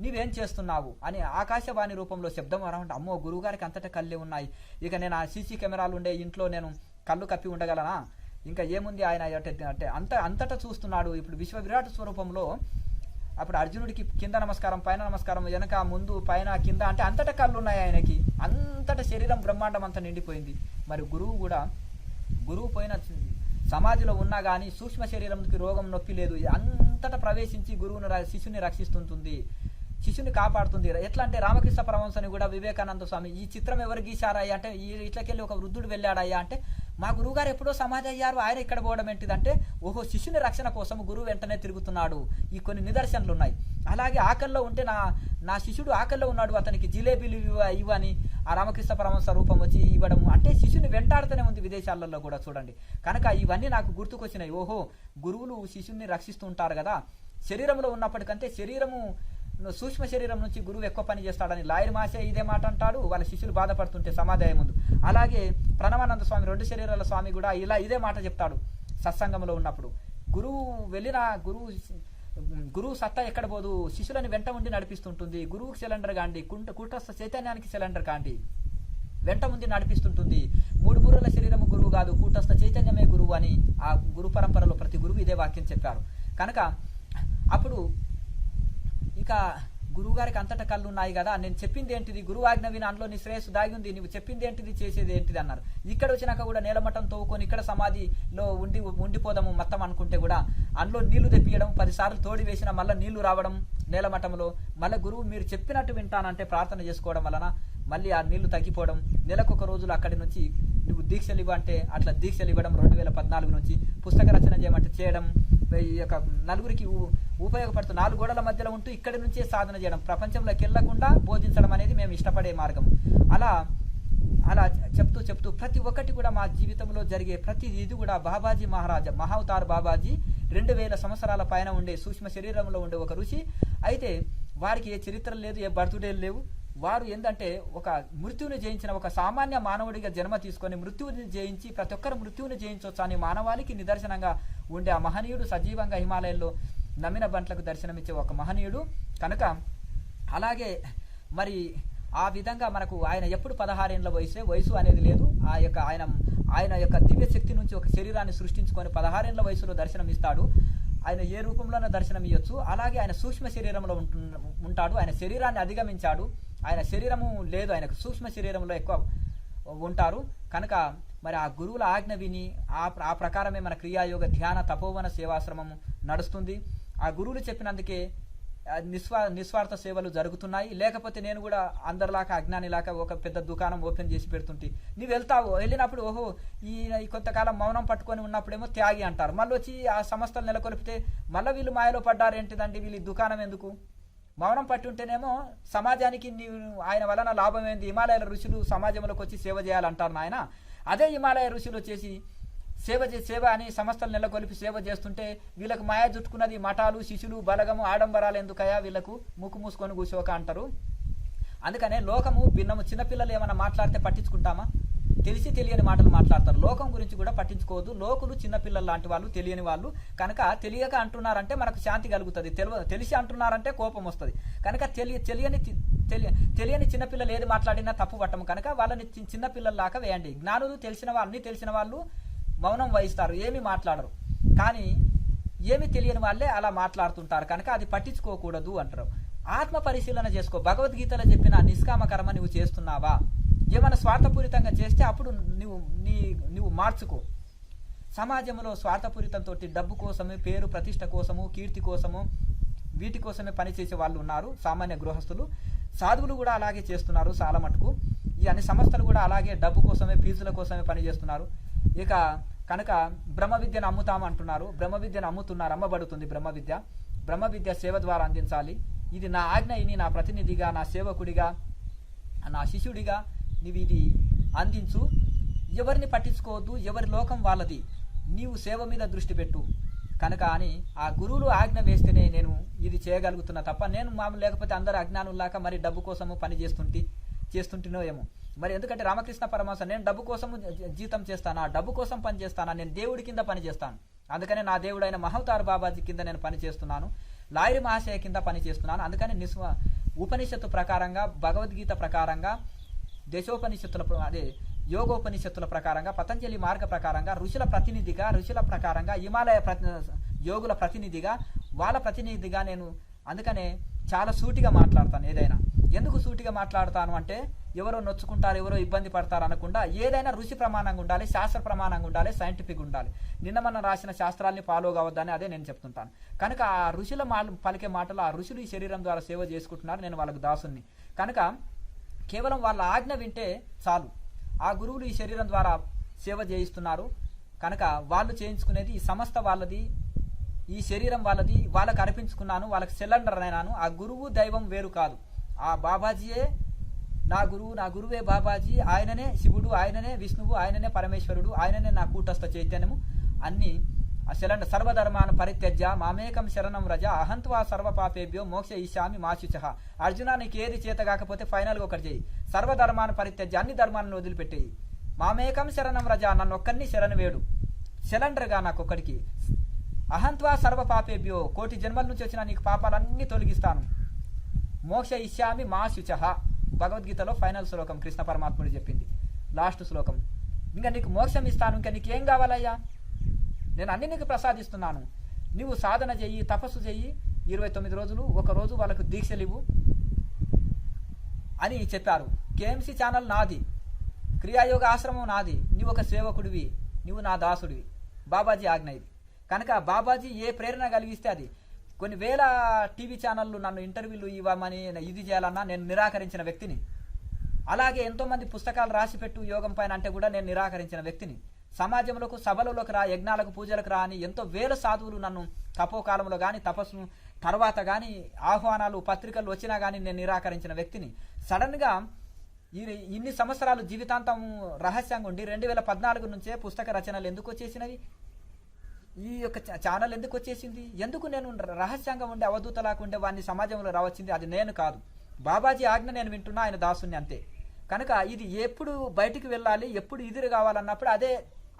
నీవేం చేస్తున్నావు అని ఆకాశవాణి రూపంలో శబ్దం అరవండి. అమ్మో గురువుగారికి అంతటా కళ్ళే ఉన్నాయి, ఇక నేను ఆ సీసీ కెమెరాలు ఉండే ఇంట్లో నేను కళ్ళు కప్పి ఉండగలనా, ఇంకా ఏముంది ఆయన అంటే అంతటా చూస్తున్నాడు. ఇప్పుడు విశ్వ విరాట్ స్వరూపంలో అప్పుడు అర్జునుడికి కింద నమస్కారం పైన నమస్కారం వెనక ముందు పైన కింద అంటే అంతటా కళ్ళు ఉన్నాయి ఆయనకి, అంతటా శరీరం బ్రహ్మాండం అంతా నిండిపోయింది. మరి గురువు పోయిన సమాధిలో ఉన్నా కానీ సూక్ష్మ శరీరంకి రోగం నొప్పి లేదు, అంతటా ప్రవేశించి శిశుని రక్షిస్తుంటుంది, శిశుని కాపాడుతుంది. ఎట్లా అంటే రామకృష్ణ పరమహంసని కూడా వివేకానంద స్వామి ఈ చిత్రం ఎవరు గీశారయ్యా అంటే ఇట్లకెళ్ళి ఒక వృద్ధుడు వెళ్ళాడయ్యా అంటే మా గురువుగారు ఎప్పుడో సమాధి అయ్యారు, ఆయన ఇక్కడ పోవడం ఏంటిదంటే ఓహో శిశుని రక్షణ కోసం గురువు వెంటనే తిరుగుతున్నాడు. ఈ కొన్ని నిదర్శనలు ఉన్నాయి. అలాగే ఆకల్లో ఉంటే నా శిష్యుడు ఆకల్లో ఉన్నాడు, అతనికి జిలేబీలు ఇవ్వని ఆ రామకృష్ణ పరమహంస రూపం వచ్చి ఇవ్వడం అంటే శిశుని వెంటాడుతూనే ఉంది విదేశాలలో కూడా చూడండి. కనుక ఇవన్నీ నాకు గుర్తుకొచ్చినాయి. ఓహో గురువులు శిశుని రక్షిస్తూ ఉంటారు కదా, శరీరంలో ఉన్నప్పటికంటే శరీరము సూక్ష్మ శరీరం నుంచి గురువు ఎక్కువ పని చేస్తాడని లాయర్ మాసే ఇదే మాట అంటాడు, వాళ్ళ శిష్యులు బాధపడుతుంటే సమాధాయ ముందు. అలాగే ప్రణవానంద స్వామి 2 శరీరాల స్వామి కూడా ఇదే మాట చెప్తాడు సత్సంగంలో ఉన్నప్పుడు. గురువు సత్తా ఎక్కడ పోదు, శిష్యులని వెంట ఉండి నడిపిస్తుంటుంది. గురువుకి సిలిండర్ కాండి, కూటస్థ చైతన్యానికి సిలిండర్ కాండి, వెంట ఉండి నడిపిస్తుంటుంది. 3 మూరల శరీరము గురువు కాదు, కూటస్థ చైతన్యమే గురువు అని ఆ గురు పరంపరలో ప్రతి గురువు ఇదే వాక్యం చెప్పారు. కనుక అప్పుడు ఇక గురువుగారికి అంతటా కళ్ళు ఉన్నాయి కదా, నేను చెప్పింది ఏంటిది, గురువు ఆజ్ఞ విని అందులో నీ శ్రేయస్సు దాగి ఉంది, నువ్వు చెప్పింది ఏంటిది చేసేది ఏంటిది అన్నారు. ఇక్కడ వచ్చినాక కూడా నేలమట్టం తవ్వుకొని ఇక్కడ సమాధిలో ఉండిపోదాము మొత్తం అనుకుంటే కూడా అందులో నీళ్లు తెప్పియడం 10 సార్లు తోడి వేసినా మళ్ళీ నీళ్లు రావడం నేలమట్టంలో, మళ్ళీ గురువు మీరు చెప్పినట్టు వింటానంటే ప్రార్థన చేసుకోవడం వలన మళ్ళీ ఆ నీళ్లు తగ్గిపోవడం, నెలకొక రోజులు అక్కడి నుంచి నువ్వు దీక్షలు ఇవ్వంటే అట్లా దీక్షలు ఇవ్వడం, 2014 నుంచి పుస్తక రచన చేయమంటే చేయడం, ఈ యొక్క నలుగురికి ఉపయోగపడుతూ 4 గోడల మధ్యలో ఉంటూ ఇక్కడి నుంచే సాధన చేయడం, ప్రపంచంలోకి వెళ్లకుండా బోధించడం అనేది మేము ఇష్టపడే మార్గం. అలా చెప్తూ ప్రతి ఒక్కటి కూడా మా జీవితంలో జరిగే ప్రతి ఇది కూడా బాబాజీ మహారాజా మహావతార్ బాబాజీ 2000 సంవత్సరాల పైన ఉండే సూక్ష్మ శరీరంలో ఉండే ఒక ఋషి. అయితే వారికి ఏ చరిత్ర లేదు, ఏ బర్త్డేలు లేవు. వారు ఏంటంటే ఒక మృత్యువుని జయించిన ఒక సామాన్య మానవుడిగా జన్మ తీసుకొని మృత్యువుని జయించి ప్రతి ఒక్కరు మృత్యువుని జయించవచ్చు అని మానవాళికి నిదర్శనంగా ఉండే ఆ మహనీయుడు సజీవంగా హిమాలయంలో నమ్మిన బంట్లకు దర్శనమిచ్చే ఒక మహనీయుడు. కనుక అలాగే మరి ఆ విధంగా మనకు ఆయన ఎప్పుడు 16 ఏళ్ల వయసు అనేది లేదు. ఆయన యొక్క దివ్య శక్తి నుంచి ఒక శరీరాన్ని సృష్టించుకొని 16 ఏళ్ల వయసులో దర్శనం ఇస్తాడు. ఆయన ఏ రూపంలోనూ దర్శనం ఇవ్వచ్చు. అలాగే ఆయన సూక్ష్మ శరీరంలో ఉంటాడు. ఆయన శరీరాన్ని అధిగమించాడు. ఆయన శరీరము లేదు, ఆయనకు సూక్ష్మ శరీరంలో ఎక్కువ ఉంటారు. కనుక మరి ఆ గురువుల ఆజ్ఞ విని ఆ ప్రకారమే మన క్రియాయోగ ధ్యాన తపోవన సేవాశ్రమము నడుస్తుంది. ఆ గురువులు చెప్పినందుకే నిస్వార్థ సేవలు జరుగుతున్నాయి. లేకపోతే నేను కూడా అందరిలాగా అజ్ఞానిలాగా ఒక పెద్ద దుకాణం ఓపెన్ చేసి పెడుతుంటే నువ్వు వెళ్తావు, వెళ్ళినప్పుడు ఓహో ఈ కొంతకాలం మౌనం పట్టుకొని ఉన్నప్పుడేమో త్యాగి అంటారు, మళ్ళీ వచ్చి ఆ సంస్థలు నెలకొల్పితే మళ్ళీ వీళ్ళు మాయలో పడ్డారు ఏంటిదండి, వీళ్ళు దుకాణం ఎందుకు? మౌనం పట్టి ఉంటేనేమో సమాజానికి ఆయన వలన లాభం ఏంది, హిమాలయ ఋషులు సమాజంలోకి వచ్చి సేవ చేయాలంటారు నాయన. అదే హిమాలయ ఋషులు వచ్చేసి సేవ అని సంస్థలు నెలకొల్పి సేవ చేస్తుంటే వీళ్ళకు మాయా చుట్టుకున్నది మఠాలు, శిష్యులు, బలగము, ఆడంబరాలు ఎందుకయా, వీళ్ళకు ముక్కు మూసుకొని కూర్చోక అంటారు. అందుకనే లోకము భిన్నము. చిన్నపిల్లలు ఏమైనా మాట్లాడితే పట్టించుకుంటామా? తెలిసి తెలియని మాటలు మాట్లాడతారు. లోకం గురించి కూడా పట్టించుకోవద్దు. లోకులు చిన్నపిల్లలు లాంటి వాళ్ళు, తెలియని వాళ్ళు కనుక తెలియక అంటున్నారంటే మనకు శాంతి కలుగుతుంది, తెలిసి అంటున్నారంటే కోపం వస్తుంది. కనుక తెలియని చిన్నపిల్లలు ఏది మాట్లాడినా తప్పు పట్టము. కనుక వాళ్ళని చిన్నపిల్లల్లాగా వేయండి. జ్ఞానులు తెలిసిన వాళ్ళు మౌనం వహిస్తారు, ఏమీ మాట్లాడరు. కానీ ఏమి తెలియని వాళ్ళే అలా మాట్లాడుతుంటారు. కనుక అది పట్టించుకోకూడదు అంటారు. ఆత్మ పరిశీలన చేసుకో. భగవద్గీతలో చెప్పిన నిష్కామ కర్మ నువ్వు చేస్తున్నావా? ఏమైనా స్వార్థపూరితంగా చేస్తే అప్పుడు నువ్వు మార్చుకో. సమాజంలో స్వార్థపూరితంతో డబ్బు కోసమే, పేరు ప్రతిష్ట కోసము, కీర్తి కోసము, వీటి కోసమే పనిచేసే వాళ్ళు ఉన్నారు. సామాన్య గృహస్థులు, సాధువులు కూడా అలాగే చేస్తున్నారు చాలా మటుకు. ఈ అన్ని సంస్థలు కూడా అలాగే డబ్బు కోసమే, ఫీజుల కోసమే పనిచేస్తున్నారు. ఇక కనుక బ్రహ్మ విద్యను అమ్ముతామంటున్నారు. బ్రహ్మ విద్యను అమ్ముతున్నారు, అమ్మబడుతుంది బ్రహ్మ విద్య సేవ ద్వారా అందించాలి. ఇది నా ఆజ్ఞ, ఇది నా ప్రతినిధిగా, నా సేవకుడిగా, నా శిష్యుడిగా నీవు ఇది అందించు. ఎవరిని పట్టించుకోవద్దు, ఎవరి లోకం వాళ్ళది, నీవు సేవ మీద దృష్టి పెట్టు. కనుక అని ఆ గురువులు ఆజ్ఞ వేస్తేనే నేను ఇది చేయగలుగుతున్నా తప్ప నేను మామూలు లేకపోతే అందరు అజ్ఞానుల్లాగా మరి డబ్బు కోసము పని చేస్తుంటేనో ఏమో. మరి ఎందుకంటే రామకృష్ణ పరమహంస నేను డబ్బు కోసం జీతం చేస్తానా, డబ్బు కోసం పని చేస్తానా? నేను దేవుడి కింద పని చేస్తాను. అందుకనే నా దేవుడైన మహవతార్ బాబాజీ కింద నేను పని చేస్తున్నాను, లాయరి మహాశయ కింద పని చేస్తున్నాను. అందుకని ఉపనిషత్తు ప్రకారంగా, భగవద్గీత ప్రకారంగా, దశోపనిషత్తుల అదే యోగోపనిషత్తుల ప్రకారంగా, పతంజలి మార్గ ప్రకారంగా, ఋషుల ప్రకారంగా, హిమాలయ యోగుల ప్రతినిధిగా, వాళ్ళ ప్రతినిధిగా నేను అందుకనే చాలా సూటిగా మాట్లాడతాను. ఏదైనా ఎందుకు సూటిగా మాట్లాడతాను అంటే ఎవరో నొచ్చుకుంటారు, ఎవరో ఇబ్బంది పడతారు అనకుండా ఏదైనా ఋషి ప్రమాణంగా ఉండాలి, శాస్త్ర ప్రమాణంగా ఉండాలి, సైంటిఫిక్ ఉండాలి. నిన్న మన రాసిన శాస్త్రాల్ని ఫాలో కావద్దని అదే నేను చెప్తుంటాను. కనుక ఆ ఋషుల పలికే మాటలు, ఆ ఋషులు ఈ శరీరం ద్వారా సేవ చేసుకుంటున్నారు, నేను వాళ్ళకు దాసుని. కనుక కేవలం వాళ్ళ ఆజ్ఞ వింటే చాలు. ఆ గురువులు ఈ శరీరం ద్వారా సేవ చేయిస్తున్నారు కనుక వాళ్ళు చేయించుకునేది ఈ సంస్థ వాళ్ళది, ఈ శరీరం వాళ్ళది, వాళ్ళకి అర్పించుకున్నాను, వాళ్ళకి సిలిండర్ అయినాను. ఆ గురువు దైవం వేరు కాదు, ఆ బాబాజీయే నా గురువు, నా గురువే బాబాజీ, ఆయననే శివుడు, ఆయననే విష్ణువు, ఆయననే పరమేశ్వరుడు, ఆయననే నా కూటస్థ చైతన్యము. అన్ని ఆ సిలిండర్. సర్వధర్మాను పరిత్యజ్య మామేకం శరణం రజ అహంత్వా సర్వపాపేభ్యో మోక్ష ఈశామి మాశుచ. అర్జున నీకు ఏది చేత కాకపోతే ఫైనల్గా ఒకటి చేయి, సర్వధర్మాను పరిత్యజ్య, అన్ని ధర్మాలను వదిలిపెట్టేయి, మామేకం శరణం రజ, నన్ను ఒక్కరిని శరణు వేడు, సిలిండర్గా నాకు ఒక్కడికి, అహంత్వా సర్వపాపేభ్యో, కోటి జన్మల నుంచి వచ్చిన నీకు పాపాలన్నీ తొలగిస్తాను, మోక్ష ఇష్యామి మా శుచ. భగవద్గీతలో ఫైనల్ శ్లోకం కృష్ణ పరమాత్ముడు చెప్పింది, లాస్ట్ శ్లోకం. ఇంకా నీకు మోక్షం ఇస్తాను, ఇంకా నీకేం కావాలయ్యా, నేను అన్ని నీకు ప్రసాదిస్తున్నాను, నువ్వు సాధన చెయ్యి, తపస్సు చెయ్యి, 29 రోజులు, ఒక రోజు వాళ్ళకు దీక్షలు ఇవ్వు అని చెప్పారు. కేఎంసీ ఛానల్ నాది, క్రియాయోగ ఆశ్రమం నాది, నువ్వు ఒక సేవకుడివి, నువ్వు నా దాసుడివి, బాబాజీ ఆజ్ఞ ఇది. కనుక బాబాజీ ఏ ప్రేరణ కలిగిస్తే అది. కొన్ని వేల టీవీ ఛానళ్ళు నన్ను ఇంటర్వ్యూలు ఇవ్వమని ఇది చేయాలన్నా నేను నిరాకరించిన వ్యక్తిని. అలాగే ఎంతోమంది పుస్తకాలు రాసిపెట్టు యోగం పైన అంటే కూడా నేను నిరాకరించిన వ్యక్తిని. సమాజంలోకి, సభలలోకి రా, యజ్ఞాలకు, పూజలకు రా అని ఎంతో వేల సాధువులు నన్ను తపోకాలంలో కానీ, తపస్సు తర్వాత కానీ, ఆహ్వానాలు, పత్రికలు వచ్చినా కానీ నేను నిరాకరించిన వ్యక్తిని. సడన్గా ఇన్ని సంవత్సరాలు జీవితాంతం రహస్యంగా ఉండి 2014 నుంచే పుస్తక రచనలు ఎందుకు వచ్చేసినవి, ఈ యొక్క ఛానల్ ఎందుకు వచ్చేసింది, ఎందుకు నేను రహస్యంగా ఉండే అవధూతలాగా ఉండే వాడిని సమాజంలో రావచ్చింది, అది నేను కాదు, బాబాజీ ఆజ్ఞ నేను వింటున్నా, ఆయన దాసుని అంతే. కనుక ఇది ఎప్పుడు బయటికి వెళ్ళాలి, ఎప్పుడు ఎదురు కావాలన్నప్పుడు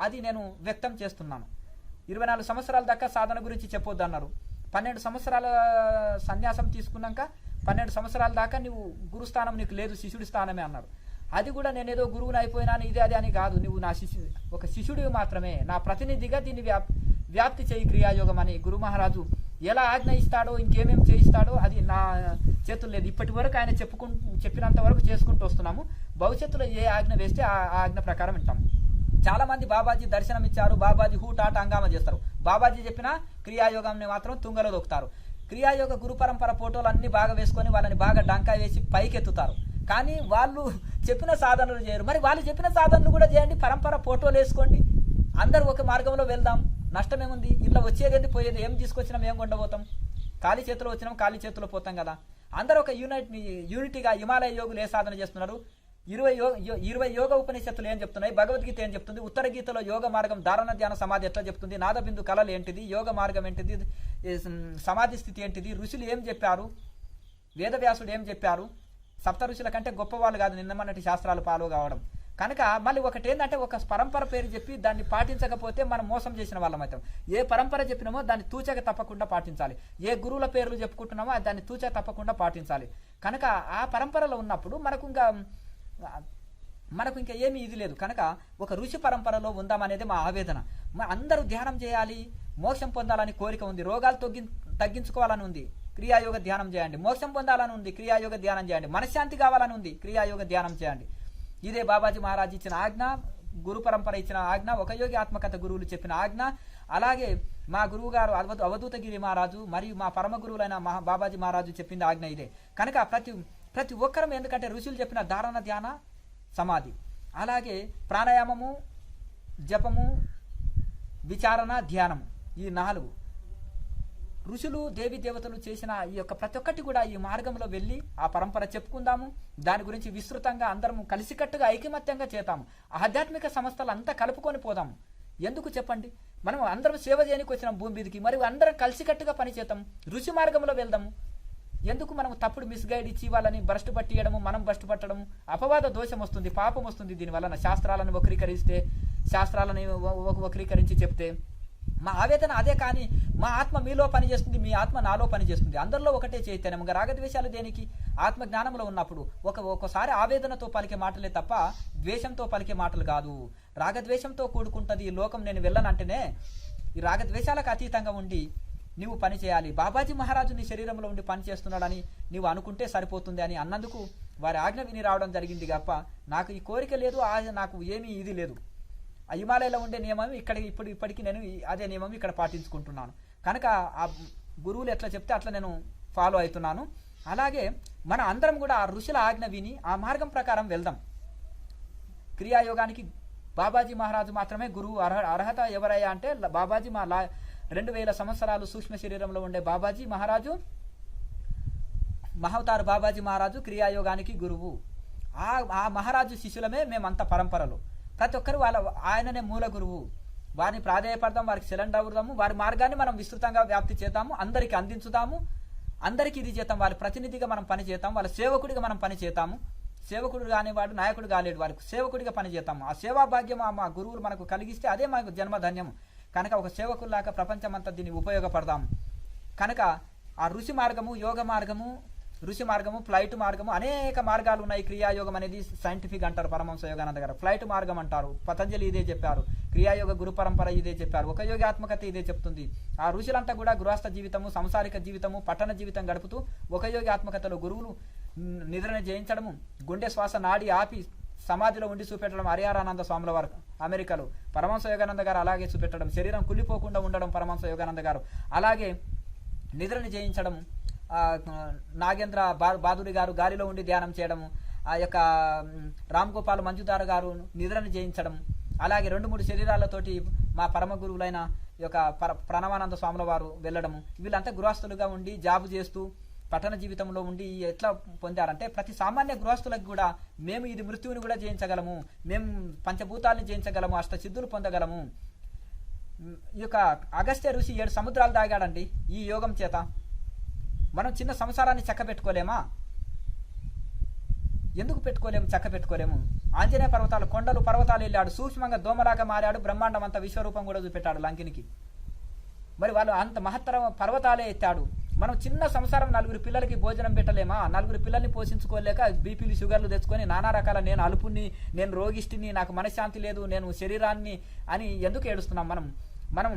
అది నేను వ్యక్తం చేస్తున్నాను. 24 సంవత్సరాల దాకా సాధన గురించి చెప్పొద్దు అన్నారు. 12 సంవత్సరాల సన్యాసం తీసుకున్నాక 12 సంవత్సరాల దాకా నువ్వు గురుస్థానం నీకు లేదు, శిష్యుడి స్థానమే అన్నారు. అది కూడా నేనేదో గురువుని అయిపోయినాను ఇది అది అని కాదు, నువ్వు నా ఒక శిష్యుడివి మాత్రమే, నా ప్రతినిధిగా దీన్ని వ్యాప్తి చేయి క్రియాయోగం అని గురు మహారాజు ఎలా ఆజ్ఞ ఇస్తాడో, ఇంకేమేమి చేయిస్తాడో అది నా చేతులు లేదు. ఇప్పటి వరకు ఆయన చెప్పినంత వరకు చేసుకుంటూ వస్తున్నాము. భవిష్యత్తులో ఏ ఆజ్ఞ వేస్తే ఆ ఆజ్ఞ ప్రకారం వింటాము. చాలా మంది బాబాజీ దర్శనం ఇచ్చారు, బాబాజీ హూటాట హంగామా చేస్తారు, బాబాజీ చెప్పిన క్రియాయోగాన్ని మాత్రం తుంగలో దొక్కుతారు. క్రియాయోగ గురు పరంపర ఫోటోలు అన్ని బాగా వేసుకొని వాళ్ళని బాగా డంకా వేసి పైకెత్తుతారు. కానీ వాళ్ళు చెప్పిన సాధనలు చేయరు. మరి వాళ్ళు చెప్పిన సాధనలు కూడా చేయండి, పరంపర ఫోటోలు వేసుకోండి, అందరూ ఒక మార్గంలో వెళ్దాం, నష్టమేముంది? ఇలా వచ్చేది పోయేది ఏం తీసుకొచ్చినాం, ఏం కొండపోతాం? ఖాళీ చేతిలో వచ్చినాం, ఖాళీ చేతిలో పోతాం కదా. అందరూ ఒక యూనిటీగా హిమాలయ యోగులు ఏ సాధన చేస్తున్నారు? 20 యోగ ఉపనిషత్తులు ఏం చెప్తున్నాయి? భగవద్గీత ఏం చెప్తుంది? ఉత్తర గీతలో యోగ మార్గం, ధారణ ధ్యాన సమాధి ఎట్లా చెప్తుంది? నాదబిందు కళలు ఏంటిది? యోగ మార్గం ఏంటిది? సమాధి స్థితి ఏంటిది? ఋషులు ఏం చెప్పారు? వేదవ్యాసుడు ఏం చెప్పారు? సప్త ఋషుల కంటే గొప్పవాళ్ళు కాదు నిన్నమన్నటి శాస్త్రాలు ఫాలో కావడం. కనుక మళ్ళీ ఒకటి ఏంటంటే, ఒక పరంపర పేరు చెప్పి దాన్ని పాటించకపోతే మనం మోసం చేసిన వాళ్ళం అవుతాం. ఏ పరంపర చెప్పినామో దాన్ని తూచక తప్పకుండా పాటించాలి. ఏ గురువుల పేర్లు చెప్పుకుంటున్నామో దాన్ని తూచక తప్పకుండా పాటించాలి. కనుక ఆ పరంపరలో ఉన్నప్పుడు మనకు ఇంకా ఏమీ ఇది లేదు. కనుక ఒక ఋషి పరంపరలో ఉందామనేది మా ఆవేదన. అందరూ ధ్యానం చేయాలి, మోక్షం పొందాలని కోరిక ఉంది, రోగాలు తగ్గించుకోవాలని ఉంది, క్రియాయోగ ధ్యానం చేయండి. మోక్షం పొందాలని ఉంది, క్రియాయోగ ధ్యానం చేయండి. మనశ్శాంతి కావాలని ఉంది, క్రియాయోగ ధ్యానం చేయండి. ఇదే బాబాజీ మహారాజ్ ఇచ్చిన ఆజ్ఞ, గురు పరంపర ఇచ్చిన ఆజ్ఞ, ఒక యోగి ఆత్మకథ గురువులు చెప్పిన ఆజ్ఞ. అలాగే మా గురువు గారు అవధూతగిరి మహారాజు మరియు మా పరమ గురువులైన బాబాజీ మహారాజు చెప్పింది ఆజ్ఞ ఇదే. కనుక ప్రతి ఒక్కరం, ఎందుకంటే ఋషులు చెప్పిన ధారణ ధ్యాన సమాధి, అలాగే ప్రాణాయామము, జపము, విచారణ, ధ్యానము, ఈ 4 ఋషులు దేవి దేవతలు చేసిన ఈ యొక్క ప్రతి ఒక్కటి కూడా ఈ మార్గంలో వెళ్ళి ఆ పరంపర చెప్పుకుందాము. దాని గురించి విస్తృతంగా అందరం కలిసికట్టుగా ఐకమత్యంగా చేతాము. ఆధ్యాత్మిక సంస్థలు అంతా కలుపుకొని పోదాము. ఎందుకు చెప్పండి? మనం అందరం సేవ చేయడానికి వచ్చినాం భూమి మీదకి, మరియు అందరం కలిసికట్టుగా పనిచేద్దాం, ఋషి మార్గంలో వెళ్దాము. ఎందుకు మనం తప్పుడు మిస్గైడ్ ఇచ్చి వాళ్ళని భ్రష్టు పట్టియడము, మనం భ్రష్టు పట్టడము? అపవాద దోషం వస్తుంది, పాపం వస్తుంది దీనివలన. శాస్త్రాలను వక్రీకరిస్తే, శాస్త్రాలను వక్రీకరించి చెప్తే మా ఆవేదన అదే. కానీ మా ఆత్మ మీలో పనిచేస్తుంది, మీ ఆత్మ నాలో పనిచేస్తుంది, అందరిలో ఒకటే చైతన్యం. రాగద్వేషాలు దేనికి? ఆత్మ జ్ఞానంలో ఉన్నప్పుడు ఒకసారి ఆవేదనతో పలికే మాటలే తప్ప ద్వేషంతో పలికే మాటలు కాదు. రాగద్వేషంతో కూడుకుంటుంది ఈ లోకం. నేను వెళ్ళనంటేనే ఈ రాగద్వేషాలకు అతీతంగా ఉండి నీవు పని చేయాలి. బాబాజీ మహారాజు నీ శరీరంలో ఉండి పని చేస్తున్నాడని నీవు అనుకుంటే సరిపోతుంది అని అన్నందుకు వారి ఆజ్ఞ విని రావడం జరిగింది తప్ప నాకు ఈ కోరిక లేదు, నాకు ఏమీ ఇది లేదు. ఆ హిమాలయలో ఉండే నియమం ఇప్పటికీ నేను అదే నియమం ఇక్కడ పాటించుకుంటున్నాను. కనుక ఆ గురువులు ఎట్లా చెప్తే అట్లా నేను ఫాలో అవుతున్నాను. అలాగే మన అందరం కూడా ఆ ఋషుల ఆజ్ఞ విని ఆ మార్గం ప్రకారం వెళ్దాం. క్రియాయోగానికి బాబాజీ మహారాజు మాత్రమే గురువు. అర్హత ఎవరయ్యా అంటే బాబాజీ 2000 సంవత్సరాలు సూక్ష్మ శరీరంలో ఉండే బాబాజీ మహారాజు, మహావతారు బాబాజీ మహారాజు క్రియాయోగానికి గురువు. ఆ మహారాజు శిష్యులమే మేమంతా పరంపరలో. ప్రతి ఒక్కరు ఆయననే మూల గురువు. వారిని ప్రాధేయపడదాం, వారికి సిలిండర్ అవుదాము, వారి మార్గాన్ని మనం విస్తృతంగా వ్యాప్తి చేద్దాము, అందరికి అందించుదాము, అందరికీ ఇది చేద్దాం. వారి ప్రతినిధిగా మనం పని చేద్దాం, వాళ్ళ సేవకుడిగా మనం పని చేద్దాము. సేవకుడు కానివాడు నాయకుడు కాలేడు, వారికి సేవకుడిగా పని చేద్దాము. ఆ సేవా భాగ్యం మా గురువులు మనకు కలిగిస్తే అదే మాకు జన్మధన్యం. కనుక ఒక సేవకుల్లాగా ప్రపంచమంతా దీన్ని ఉపయోగపడదాం. కనుక ఆ ఋషి మార్గము, యోగ మార్గము, ఋషి మార్గము, ఫ్లైట్ మార్గము, అనేక మార్గాలు ఉన్నాయి. క్రియాయోగం అనేది సైంటిఫిక్ అంటారు పరమహంస యోగానంద గారు. ఫ్లైట్ మార్గం అంటారు, పతంజలి ఇదే చెప్పారు. క్రియాయోగ గురు పరంపర ఇదే చెప్పారు. ఒక యోగాత్మకత ఇదే చెప్తుంది. ఆ ఋషులంతా కూడా గృహస్థ జీవితము, సంసారిక జీవితము, పట్టణ జీవితం గడుపుతూ ఒక యోగాత్మకతలో గురువులు నిద్రను జయించడము, గుండె శ్వాస నాడి ఆపి సమాధిలో ఉండి చూపెట్టడం హరిహరానంద స్వాముల వారు అమెరికాలో, పరమహంస యోగానంద గారు అలాగే చూపెట్టడం, శరీరం కుళ్ళిపోకుండా ఉండడం పరమహంస యోగానంద గారు, అలాగే నిద్రని జయించడం నాగేంద్ర బాదురి గారు గాలిలో ఉండి ధ్యానం చేయడము, ఆ యొక్క రామ్ గోపాల్ మంజుదార్ గారు నిద్రని జయించడం, అలాగే 2-3 శరీరాలతోటి మా పరమ గురువులైన యొక్క ప్రణవానంద స్వాముల వారు వెళ్ళడము. వీళ్ళంతా గృహస్థులుగా ఉండి జాబు చేస్తూ పట్టణ జీవితంలో ఉండి ఎట్లా పొందారంటే, ప్రతి సామాన్య గృహస్థులకు కూడా మేము ఇది మృత్యువుని కూడా జయించగలము, మేము పంచభూతాలను జయించగలము, అష్టసిద్ధులు పొందగలము. ఈ యొక్క అగస్త్య ఋషి 7 సముద్రాలు దాగాడండి ఈ యోగం చేత. మనం చిన్న సంసారాన్ని చక్క పెట్టుకోలేమా? ఎందుకు పెట్టుకోలేము? చక్క పెట్టుకోలేము. ఆంజనేయ పర్వతాలు, కొండలు పర్వతాలు వెళ్ళాడు, సూక్ష్మంగా దోమలాగా మారాడు, బ్రహ్మాండం అంత విశ్వరూపం కూడా చూపెట్టాడు లంకినికి. మరి వాళ్ళు అంత మహత్తర పర్వతాలే ఎత్తాడు. మనం చిన్న సంసారం 4 పిల్లలకి భోజనం పెట్టలేమా? 4 పిల్లల్ని పోషించుకోలేక బీపీలు షుగర్లు తెచ్చుకొని నానా రకాల నేను అలుపుని, నేను రోగిష్టిని, నాకు మనశ్శాంతి లేదు, నేను శరీరాన్ని అని ఎందుకు ఏడుస్తున్నాం? మనం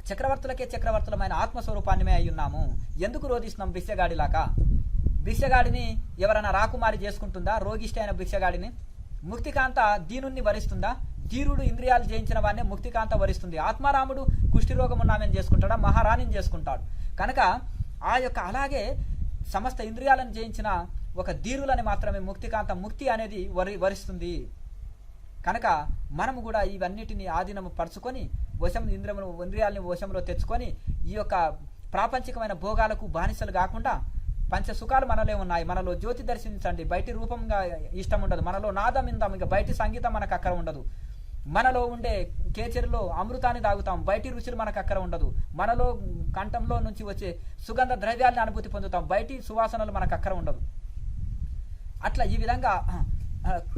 చక్రవర్తులకే చక్రవర్తులమైన ఆత్మస్వరూపాన్నిమే అయి ఉన్నాము. ఎందుకు రోధిస్తున్నాం భిక్షగాడిలాగా? భిక్షగాడిని ఎవరైనా రాకుమారి చేసుకుంటుందా? రోగిష్టి అయిన భిక్షగాడిని. ముక్తికాంత దీనుణ్ణి వరిస్తుందా? ధీరుడు ఇంద్రియాలు జయించిన వాడినే ముక్తికాంత వరిస్తుంది. ఆత్మారాముడు కుష్ఠిరోగం ఉన్నామని చేసుకుంటాడా? మహారాణిని చేసుకుంటాడు. కనుక ఆ యొక్క అలాగే సమస్త ఇంద్రియాలను జయించిన ఒక ధీరులని మాత్రమే ముక్తి అనేది వరిస్తుంది. కనుక మనము కూడా ఇవన్నిటిని ఆధీనము పరుచుకొని ఇంద్రియాలని వశంలో తెచ్చుకొని ఈ యొక్క ప్రాపంచికమైన భోగాలకు బానిసలు కాకుండా పంచ సుఖాలు మనలో ఉన్నాయి. మనలో జ్యోతి దర్శించండి, బయటి రూపంగా ఇష్టం ఉండదు. మనలో నాదం ఇందాం, ఇంకా బయటి సంగీతం మనకు అక్కడ ఉండదు. మనలో ఉండే కేచరిలో అమృతాన్ని తాగుతాం, బయటి రుచులు మనకు అక్కడ ఉండదు. మనలో కంఠంలో నుంచి వచ్చే సుగంధ ద్రవ్యాలను అనుభూతి పొందుతాం, బయటి సువాసనలు మనకు అక్కడ ఉండదు. అట్లా ఈ విధంగా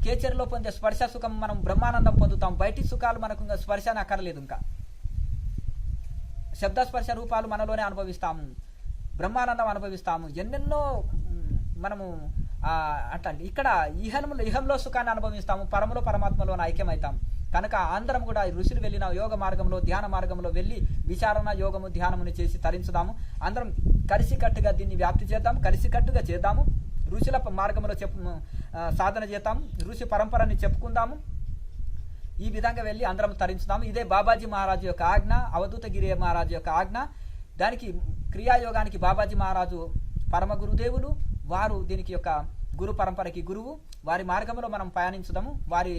కేచరిలో పొందే స్పర్శ సుఖం మనం బ్రహ్మానందం పొందుతాం, బయటి సుఖాలు మనకు ఇంకా స్పర్శని అక్కర్లేదు. ఇంకా శబ్ద స్పర్శ రూపాలు మనలోనే అనుభవిస్తాము, బ్రహ్మానందం అనుభవిస్తాము. ఎన్నెన్నో మనము అట్లా ఇక్కడ ఇహంలో సుఖాన్ని అనుభవిస్తాము, పరములో పరమాత్మలోని ఐక్యమవుతాం. కనుక అందరం కూడా ఋషులు వెళ్ళిన యోగ మార్గంలో ధ్యాన మార్గంలో వెళ్ళి విచారణ యోగము ధ్యానముని చేసి తరించుదాము. అందరం కలిసికట్టుగా దీన్ని వ్యాప్తి చేద్దాం, కలిసికట్టుగా చేద్దాము. ఋషుల మార్గంలో సాధన చేద్దాం, ఋషి పరంపరని చెప్పుకుందాము. ఈ విధంగా వెళ్ళి అందరం తరించుదాము. ఇదే బాబాజీ మహారాజు యొక్క ఆజ్ఞ, అవధూతగిరి మహారాజు యొక్క ఆజ్ఞ. దానికి క్రియాయోగానికి బాబాజీ మహారాజు పరమ గురుదేవులు, వారు దీనికి యొక్క గురు పరంపరకి గురువు. వారి మార్గంలో మనం పయనించుదాము, వారి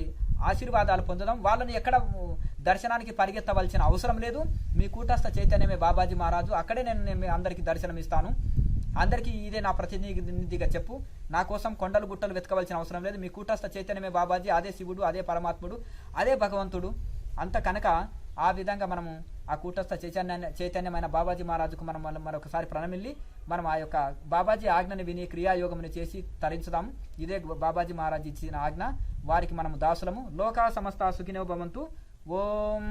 ఆశీర్వాదాలు పొందుదాం. వాళ్ళని ఎక్కడ దర్శనానికి పరిగెత్తవలసిన అవసరం లేదు. మీ కూటస్థ చైతన్యమే బాబాజీ మహారాజు, అక్కడే నేను అందరికీ దర్శనం ఇస్తాను. అందరికీ ఇదే నా ప్రతినిధిగా చెప్పు. నా కోసం కొండలు గుట్టలు వెతకవలసిన అవసరం లేదు. మీ కూటస్థ చైతన్యమే బాబాజీ, అదే శివుడు, అదే పరమాత్ముడు, అదే భగవంతుడు. అంత కనుక ఆ విధంగా మనము ఆ కూటస్థ చైతన్యమైన బాబాజీ మహారాజుకు మనం మరొకసారి ప్రణమిల్లి మనం ఆ యొక్క బాబాజీ ఆజ్ఞని విని క్రియాయోగముని చేసి తరించుదాము. ఇదే బాబాజీ మహారాజు ఇచ్చిన ఆజ్ఞ. వారికి మనము దాసులము. లోకా సమస్త సుఖినో భవంతు. ఓం